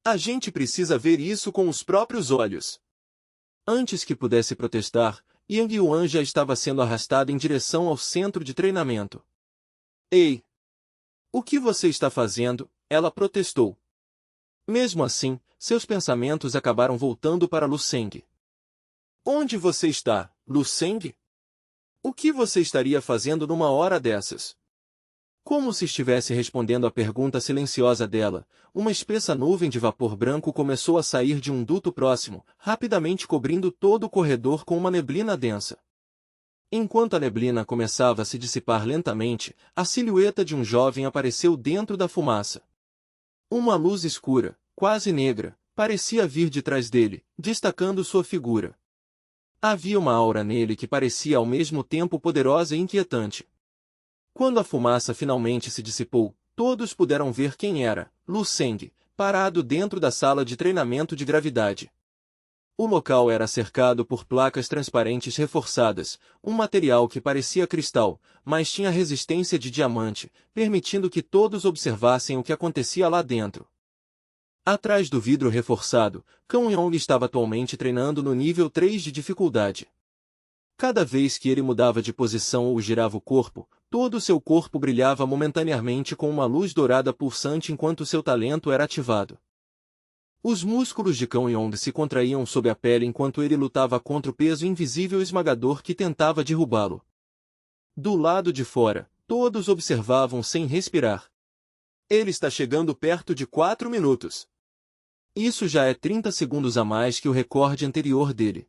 A gente precisa ver isso com os próprios olhos. Antes que pudesse protestar, Yang Yuan já estava sendo arrastada em direção ao centro de treinamento. Ei! O que você está fazendo? Ela protestou. Mesmo assim, seus pensamentos acabaram voltando para Lu Seng. Onde você está, Lu Seng? O que você estaria fazendo numa hora dessas? Como se estivesse respondendo à pergunta silenciosa dela, uma espessa nuvem de vapor branco começou a sair de um duto próximo, rapidamente cobrindo todo o corredor com uma neblina densa. Enquanto a neblina começava a se dissipar lentamente, a silhueta de um jovem apareceu dentro da fumaça. Uma luz escura, quase negra, parecia vir de trás dele, destacando sua figura. Havia uma aura nele que parecia ao mesmo tempo poderosa e inquietante. Quando a fumaça finalmente se dissipou, todos puderam ver quem era, Lu Seng, parado dentro da sala de treinamento de gravidade. O local era cercado por placas transparentes reforçadas, um material que parecia cristal, mas tinha resistência de diamante, permitindo que todos observassem o que acontecia lá dentro. Atrás do vidro reforçado, Kang Yong estava atualmente treinando no nível 3 de dificuldade. Cada vez que ele mudava de posição ou girava o corpo, todo o seu corpo brilhava momentaneamente com uma luz dourada pulsante enquanto seu talento era ativado. Os músculos de Kang Yong se contraíam sob a pele enquanto ele lutava contra o peso invisível esmagador que tentava derrubá-lo. Do lado de fora, todos observavam sem respirar. Ele está chegando perto de 4 minutos. Isso já é 30 segundos a mais que o recorde anterior dele.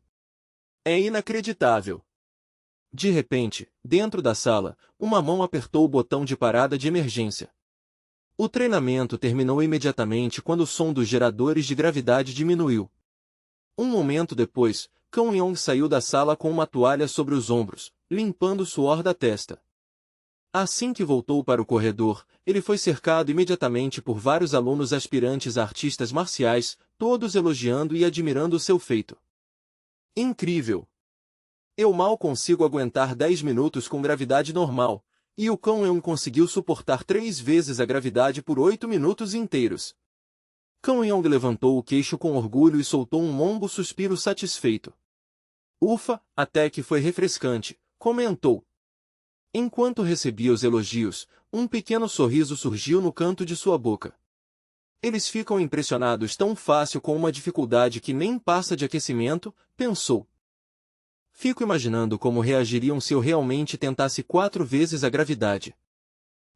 É inacreditável. De repente, dentro da sala, uma mão apertou o botão de parada de emergência. O treinamento terminou imediatamente quando o som dos geradores de gravidade diminuiu. Um momento depois, Kang Yong saiu da sala com uma toalha sobre os ombros, limpando o suor da testa. Assim que voltou para o corredor, ele foi cercado imediatamente por vários alunos aspirantes a artistas marciais, todos elogiando e admirando o seu feito. Incrível! Eu mal consigo aguentar 10 minutos com gravidade normal, e o Kang Yong conseguiu suportar 3 vezes a gravidade por 8 minutos inteiros. Kang Yong levantou o queixo com orgulho e soltou um longo suspiro satisfeito. Ufa, até que foi refrescante, comentou. Enquanto recebia os elogios, um pequeno sorriso surgiu no canto de sua boca. Eles ficam impressionados tão fácil com uma dificuldade que nem passa de aquecimento, pensou. Fico imaginando como reagiriam se eu realmente tentasse 4 vezes a gravidade.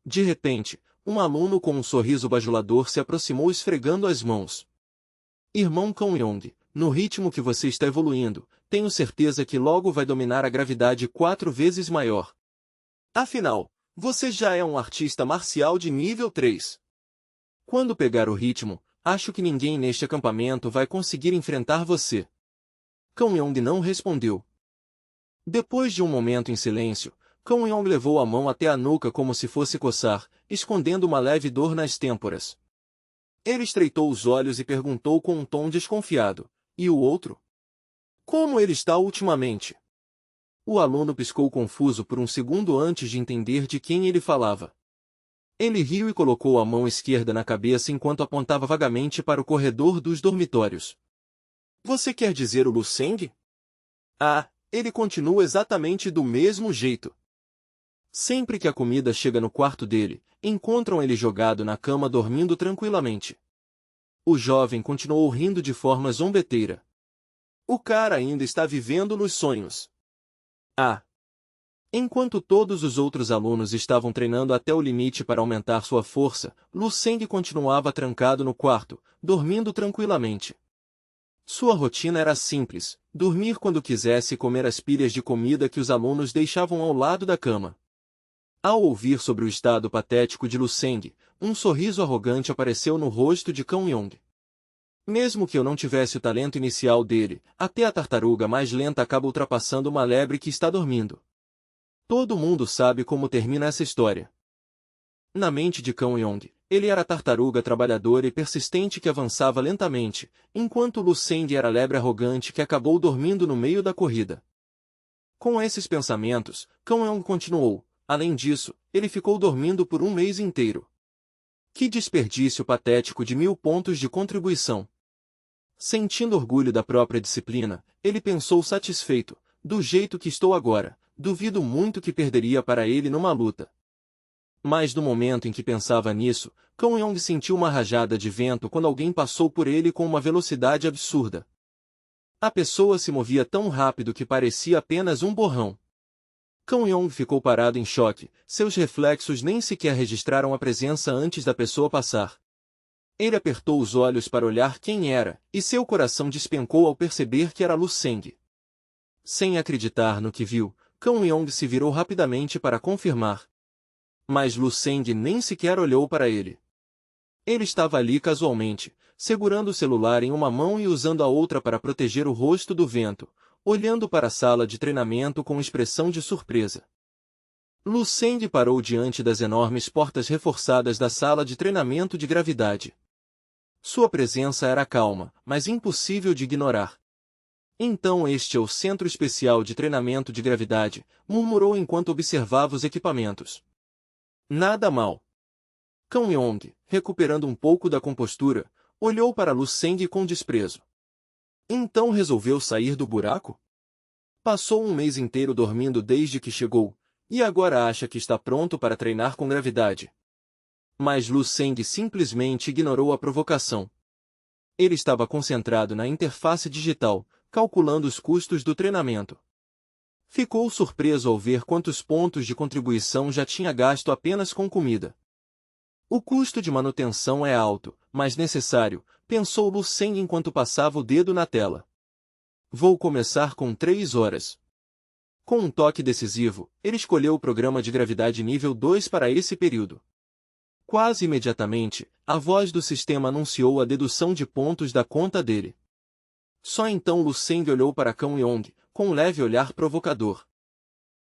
De repente, um aluno com um sorriso bajulador se aproximou esfregando as mãos. Irmão Kang Yong, no ritmo que você está evoluindo, tenho certeza que logo vai dominar a gravidade 4 vezes maior. Afinal, você já é um artista marcial de nível 3. Quando pegar o ritmo, acho que ninguém neste acampamento vai conseguir enfrentar você. Kang Yong não respondeu. Depois de um momento em silêncio, Kang Yong levou a mão até a nuca como se fosse coçar, escondendo uma leve dor nas têmporas. Ele estreitou os olhos e perguntou com um tom desconfiado, e o outro? Como ele está ultimamente? O aluno piscou confuso por um segundo antes de entender de quem ele falava. Ele riu e colocou a mão esquerda na cabeça enquanto apontava vagamente para o corredor dos dormitórios. Você quer dizer o Lu Seng? Ah, ele continua exatamente do mesmo jeito. Sempre que a comida chega no quarto dele, encontram ele jogado na cama dormindo tranquilamente. O jovem continuou rindo de forma zombeteira. O cara ainda está vivendo nos sonhos. Ah! Enquanto todos os outros alunos estavam treinando até o limite para aumentar sua força, Lu Seng continuava trancado no quarto, dormindo tranquilamente. Sua rotina era simples, dormir quando quisesse e comer as pilhas de comida que os alunos deixavam ao lado da cama. Ao ouvir sobre o estado patético de Lu Seng, um sorriso arrogante apareceu no rosto de Kang Yong. Mesmo que eu não tivesse o talento inicial dele, até a tartaruga mais lenta acaba ultrapassando uma lebre que está dormindo. Todo mundo sabe como termina essa história. Na mente de Kang Yong, ele era a tartaruga trabalhadora e persistente que avançava lentamente, enquanto Lu Seng era a lebre arrogante que acabou dormindo no meio da corrida. Com esses pensamentos, Kang Yong continuou. Além disso, ele ficou dormindo por um mês inteiro. Que desperdício patético de 1000 pontos de contribuição. Sentindo orgulho da própria disciplina, ele pensou satisfeito, do jeito que estou agora, duvido muito que perderia para ele numa luta. Mas no momento em que pensava nisso, Kang Yong sentiu uma rajada de vento quando alguém passou por ele com uma velocidade absurda. A pessoa se movia tão rápido que parecia apenas um borrão. Kang Yong ficou parado em choque, seus reflexos nem sequer registraram a presença antes da pessoa passar. Ele apertou os olhos para olhar quem era, e seu coração despencou ao perceber que era Lu Seng. Sem acreditar no que viu, Kang Yong se virou rapidamente para confirmar. Mas Lu Seng nem sequer olhou para ele. Ele estava ali casualmente, segurando o celular em uma mão e usando a outra para proteger o rosto do vento, olhando para a sala de treinamento com expressão de surpresa. Lu Seng parou diante das enormes portas reforçadas da sala de treinamento de gravidade. Sua presença era calma, mas impossível de ignorar. Então este é o Centro Especial de Treinamento de Gravidade, murmurou enquanto observava os equipamentos. Nada mal. Kang Yong, recuperando um pouco da compostura, olhou para Lu Seng com desprezo. Então resolveu sair do buraco? Passou um mês inteiro dormindo desde que chegou, e agora acha que está pronto para treinar com gravidade. Mas Lu Seng simplesmente ignorou a provocação. Ele estava concentrado na interface digital, calculando os custos do treinamento. Ficou surpreso ao ver quantos pontos de contribuição já tinha gasto apenas com comida. O custo de manutenção é alto, mas necessário, pensou Lu Seng enquanto passava o dedo na tela. Vou começar com 3 horas. Com um toque decisivo, ele escolheu o programa de gravidade nível 2 para esse período. Quase imediatamente, a voz do sistema anunciou a dedução de pontos da conta dele. Só então Lu Seng olhou para Kang Yong, com um leve olhar provocador.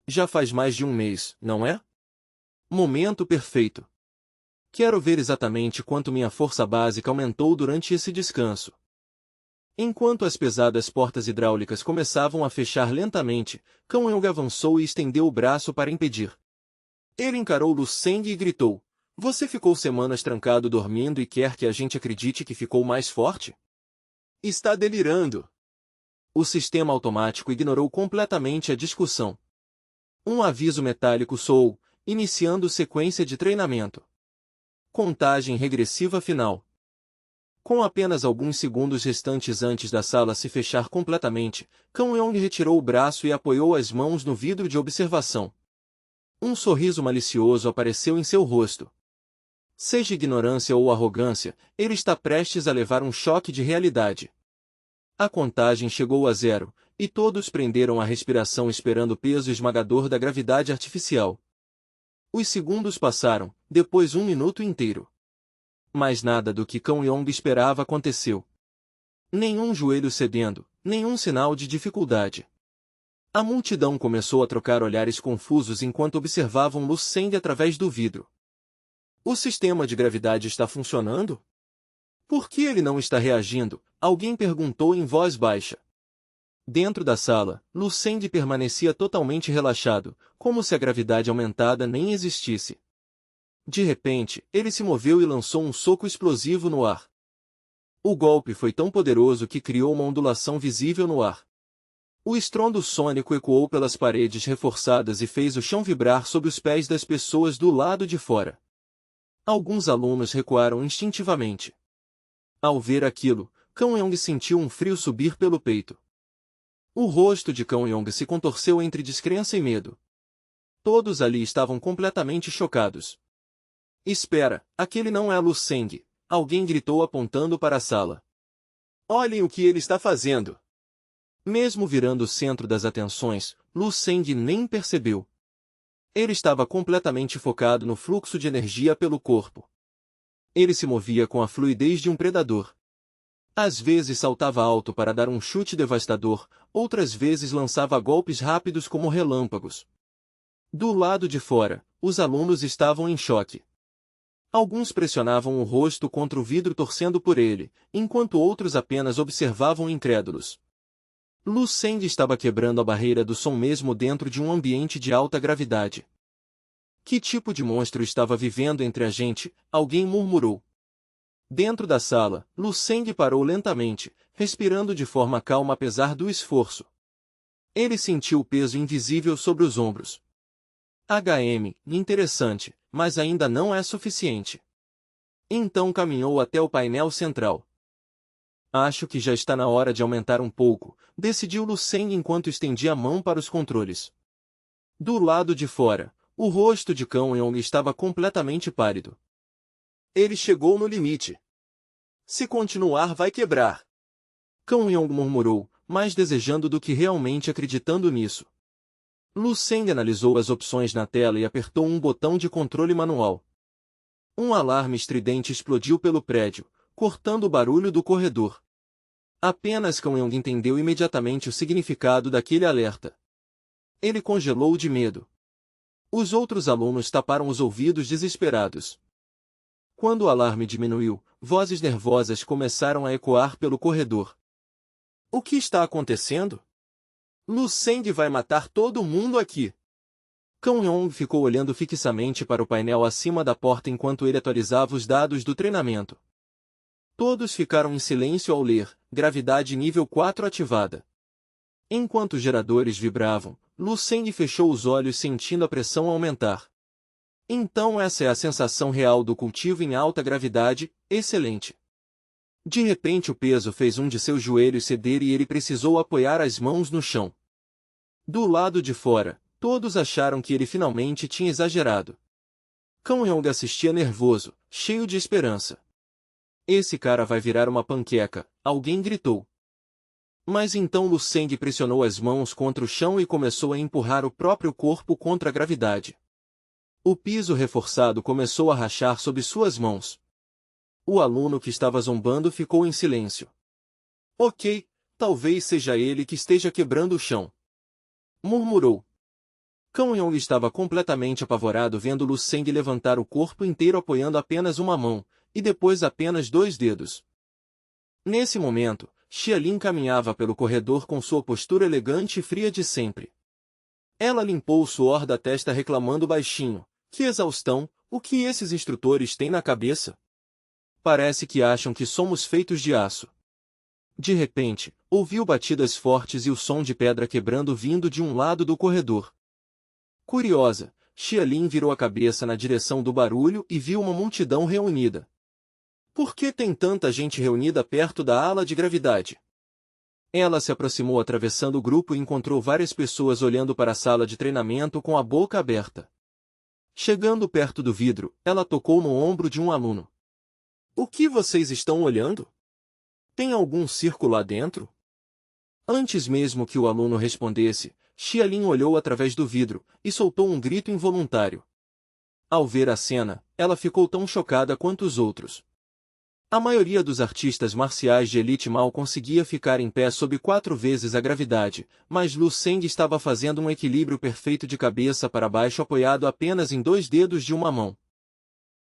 Já faz mais de um mês, não é? Momento perfeito. Quero ver exatamente quanto minha força básica aumentou durante esse descanso. Enquanto as pesadas portas hidráulicas começavam a fechar lentamente, Kang Yong avançou e estendeu o braço para impedir. Ele encarou Lu Seng e gritou: Você ficou semanas trancado dormindo e quer que a gente acredite que ficou mais forte? Está delirando. O sistema automático ignorou completamente a discussão. Um aviso metálico soou, iniciando sequência de treinamento. Contagem regressiva final. Com apenas alguns segundos restantes antes da sala se fechar completamente, Kang Yong retirou o braço e apoiou as mãos no vidro de observação. Um sorriso malicioso apareceu em seu rosto. Seja ignorância ou arrogância, ele está prestes a levar um choque de realidade. A contagem chegou a 0, e todos prenderam a respiração esperando o peso esmagador da gravidade artificial. Os segundos passaram, depois um minuto inteiro. Mas nada do que Kang Yong esperava aconteceu. Nenhum joelho cedendo, nenhum sinal de dificuldade. A multidão começou a trocar olhares confusos enquanto observavam Lu Seng através do vidro. O sistema de gravidade está funcionando? Por que ele não está reagindo? Alguém perguntou em voz baixa. Dentro da sala, Lu Seng permanecia totalmente relaxado, como se a gravidade aumentada nem existisse. De repente, ele se moveu e lançou um soco explosivo no ar. O golpe foi tão poderoso que criou uma ondulação visível no ar. O estrondo sônico ecoou pelas paredes reforçadas e fez o chão vibrar sob os pés das pessoas do lado de fora. Alguns alunos recuaram instintivamente. Ao ver aquilo, Kang Yong sentiu um frio subir pelo peito. O rosto de Kang Yong se contorceu entre descrença e medo. Todos ali estavam completamente chocados. Espera, aquele não é Lu Seng, alguém gritou apontando para a sala. Olhem o que ele está fazendo. Mesmo virando o centro das atenções, Lu Seng nem percebeu. Ele estava completamente focado no fluxo de energia pelo corpo. Ele se movia com a fluidez de um predador. Às vezes saltava alto para dar um chute devastador, outras vezes lançava golpes rápidos como relâmpagos. Do lado de fora, os alunos estavam em choque. Alguns pressionavam o rosto contra o vidro torcendo por ele, enquanto outros apenas observavam incrédulos. Lu Seng estava quebrando a barreira do som mesmo dentro de um ambiente de alta gravidade. Que tipo de monstro estava vivendo entre a gente? Alguém murmurou. Dentro da sala, Lu Seng parou lentamente, respirando de forma calma apesar do esforço. Ele sentiu o peso invisível sobre os ombros. interessante, mas ainda não é suficiente. Então caminhou até o painel central. Acho que já está na hora de aumentar um pouco, decidiu Lucien enquanto estendia a mão para os controles. Do lado de fora, o rosto de Kang Yong estava completamente pálido. Ele chegou no limite. Se continuar vai quebrar. Kang Yong murmurou, mais desejando do que realmente acreditando nisso. Lucien analisou as opções na tela e apertou um botão de controle manual. Um alarme estridente explodiu pelo prédio, cortando o barulho do corredor. Apenas Kang Yong entendeu imediatamente o significado daquele alerta. Ele congelou de medo. Os outros alunos taparam os ouvidos desesperados. Quando o alarme diminuiu, vozes nervosas começaram a ecoar pelo corredor. O que está acontecendo? Lucien vai matar todo mundo aqui. Kang Yong ficou olhando fixamente para o painel acima da porta enquanto ele atualizava os dados do treinamento. Todos ficaram em silêncio ao ler, gravidade nível 4 ativada. Enquanto os geradores vibravam, Lucien fechou os olhos sentindo a pressão aumentar. Então essa é a sensação real do cultivo em alta gravidade, excelente. De repente o peso fez um de seus joelhos ceder e ele precisou apoiar as mãos no chão. Do lado de fora, todos acharam que ele finalmente tinha exagerado. Kang Yong assistia nervoso, cheio de esperança. Esse cara vai virar uma panqueca, alguém gritou. Mas então Lucien pressionou as mãos contra o chão e começou a empurrar o próprio corpo contra a gravidade. O piso reforçado começou a rachar sob suas mãos. O aluno que estava zombando ficou em silêncio. Ok, talvez seja ele que esteja quebrando o chão. Murmurou. Kang Yong estava completamente apavorado vendo Lucien levantar o corpo inteiro apoiando apenas uma mão, e depois apenas 2 dedos. Nesse momento, Xiaolin caminhava pelo corredor com sua postura elegante e fria de sempre. Ela limpou o suor da testa reclamando baixinho. Que exaustão, o que esses instrutores têm na cabeça? Parece que acham que somos feitos de aço. De repente, ouviu batidas fortes e o som de pedra quebrando vindo de um lado do corredor. Curiosa, Xiaolin virou a cabeça na direção do barulho e viu uma multidão reunida. Por que tem tanta gente reunida perto da ala de gravidade? Ela se aproximou atravessando o grupo e encontrou várias pessoas olhando para a sala de treinamento com a boca aberta. Chegando perto do vidro, ela tocou no ombro de um aluno. O que vocês estão olhando? Tem algum circo lá dentro? Antes mesmo que o aluno respondesse, Xiaolin olhou através do vidro e soltou um grito involuntário. Ao ver a cena, ela ficou tão chocada quanto os outros. A maioria dos artistas marciais de elite mal conseguia ficar em pé sob 4 vezes a gravidade, mas Lucien estava fazendo um equilíbrio perfeito de cabeça para baixo apoiado apenas em 2 dedos de uma mão.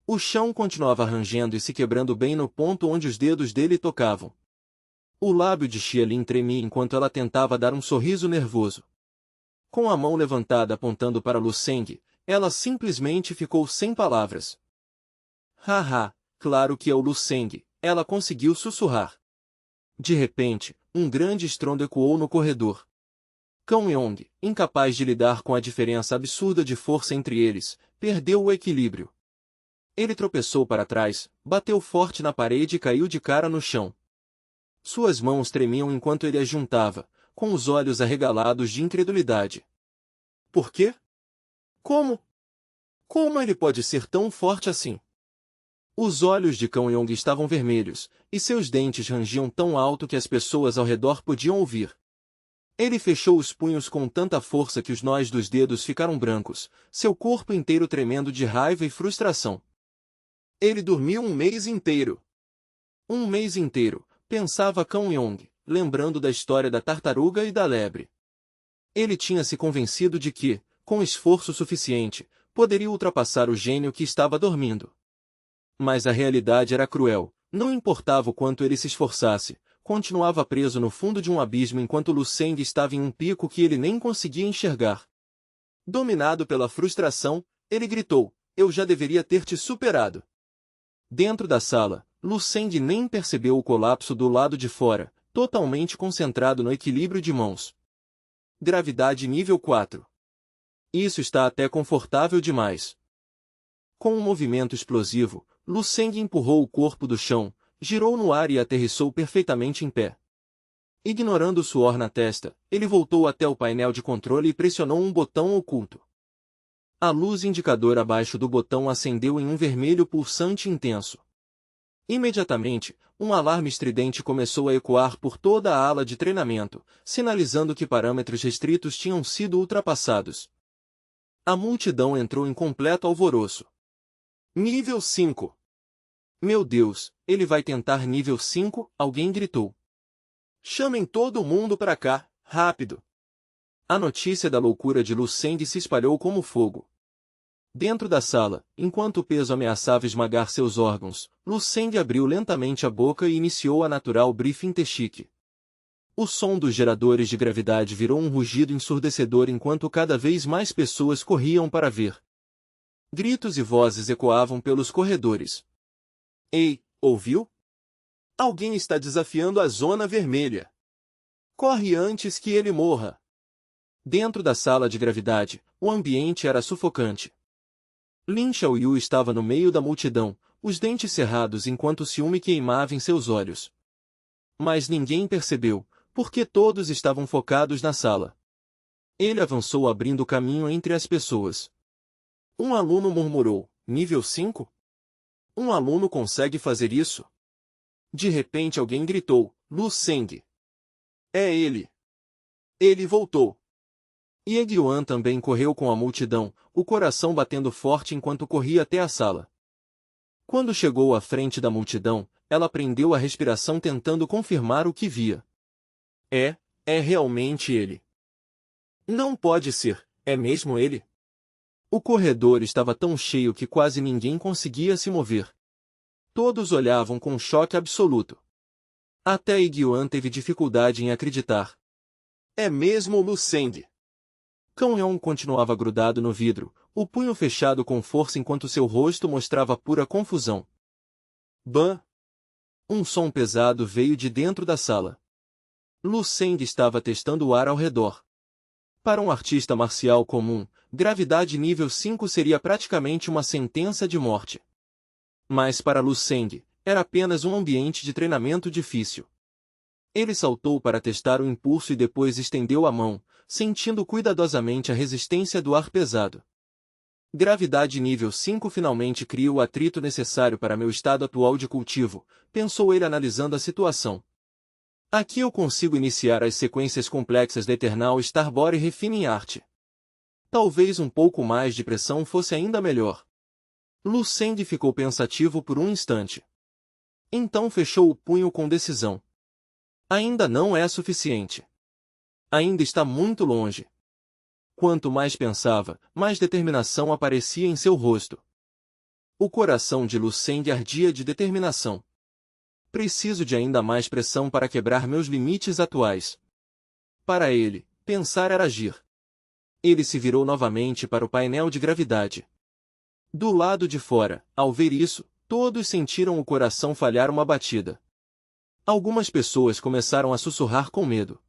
O chão continuava rangendo e se quebrando bem no ponto onde os dedos dele tocavam. O lábio de Xiaolin tremia enquanto ela tentava dar um sorriso nervoso. Com a mão levantada apontando para Lucien, ela simplesmente ficou sem palavras. Haha. Claro que é o Lucien, ela conseguiu sussurrar. De repente, um grande estrondo ecoou no corredor. Kang Yong, incapaz de lidar com a diferença absurda de força entre eles, perdeu o equilíbrio. Ele tropeçou para trás, bateu forte na parede e caiu de cara no chão. Suas mãos tremiam enquanto ele as juntava, com os olhos arregalados de incredulidade. Por quê? Como? Como ele pode ser tão forte assim? Os olhos de Kang Yong estavam vermelhos, e seus dentes rangiam tão alto que as pessoas ao redor podiam ouvir. Ele fechou os punhos com tanta força que os nós dos dedos ficaram brancos, seu corpo inteiro tremendo de raiva e frustração. Ele dormiu 1 mês inteiro. 1 mês inteiro, pensava Kang Yong, lembrando da história da tartaruga e da lebre. Ele tinha se convencido de que, com esforço suficiente, poderia ultrapassar o gênio que estava dormindo. Mas a realidade era cruel, não importava o quanto ele se esforçasse, continuava preso no fundo de um abismo enquanto Lucien estava em um pico que ele nem conseguia enxergar. Dominado pela frustração, ele gritou, eu já deveria ter te superado. Dentro da sala, Lucien nem percebeu o colapso do lado de fora, totalmente concentrado no equilíbrio de mãos. Gravidade nível 4. Isso está até confortável demais. Com um movimento explosivo, Lu Seng empurrou o corpo do chão, girou no ar e aterrissou perfeitamente em pé. Ignorando o suor na testa, ele voltou até o painel de controle e pressionou um botão oculto. A luz indicadora abaixo do botão acendeu em um vermelho pulsante intenso. Imediatamente, um alarme estridente começou a ecoar por toda a ala de treinamento, sinalizando que parâmetros restritos tinham sido ultrapassados. A multidão entrou em completo alvoroço. Nível 5. Meu Deus, ele vai tentar nível 5, alguém gritou. Chamem todo mundo para cá, rápido. A notícia da loucura de Lu Seng se espalhou como fogo. Dentro da sala, enquanto o peso ameaçava esmagar seus órgãos, Lu Seng abriu lentamente a boca e iniciou a natural briefing Teshik. O som dos geradores de gravidade virou um rugido ensurdecedor enquanto cada vez mais pessoas corriam para ver. Gritos e vozes ecoavam pelos corredores. Ei, ouviu? Alguém está desafiando a Zona Vermelha. Corre antes que ele morra. Dentro da sala de gravidade, o ambiente era sufocante. Lin Xiaoyu estava no meio da multidão, os dentes cerrados enquanto o ciúme queimava em seus olhos. Mas ninguém percebeu, porque todos estavam focados na sala. Ele avançou abrindo caminho entre as pessoas. Um aluno murmurou, nível 5? Um aluno consegue fazer isso? De repente alguém gritou, Lu Seng. É ele. Ele voltou. Ye Guan também correu com a multidão, o coração batendo forte enquanto corria até a sala. Quando chegou à frente da multidão, ela prendeu a respiração tentando confirmar o que via. É realmente ele. Não pode ser, é mesmo ele? O corredor estava tão cheio que quase ninguém conseguia se mover. Todos olhavam com choque absoluto. Até Ye Guan teve dificuldade em acreditar. É mesmo Lu Seng. Kang Yong continuava grudado no vidro, o punho fechado com força enquanto seu rosto mostrava pura confusão. Ban! Um som pesado veio de dentro da sala. Lu Seng estava testando o ar ao redor. Para um artista marcial comum, gravidade nível 5 seria praticamente uma sentença de morte. Mas para Lu Seng, era apenas um ambiente de treinamento difícil. Ele saltou para testar o impulso e depois estendeu a mão, sentindo cuidadosamente a resistência do ar pesado. Gravidade nível 5 finalmente cria o atrito necessário para meu estado atual de cultivo, pensou ele analisando a situação. Aqui eu consigo iniciar as sequências complexas da Eternal Starbore Refining Art. Talvez um pouco mais de pressão fosse ainda melhor. Lu Seng ficou pensativo por um instante. Então fechou o punho com decisão. Ainda não é suficiente. Ainda está muito longe. Quanto mais pensava, mais determinação aparecia em seu rosto. O coração de Lu Seng ardia de determinação. Preciso de ainda mais pressão para quebrar meus limites atuais. Para ele, pensar era agir. Ele se virou novamente para o painel de gravidade. Do lado de fora, ao ver isso, todos sentiram o coração falhar uma batida. Algumas pessoas começaram a sussurrar com medo.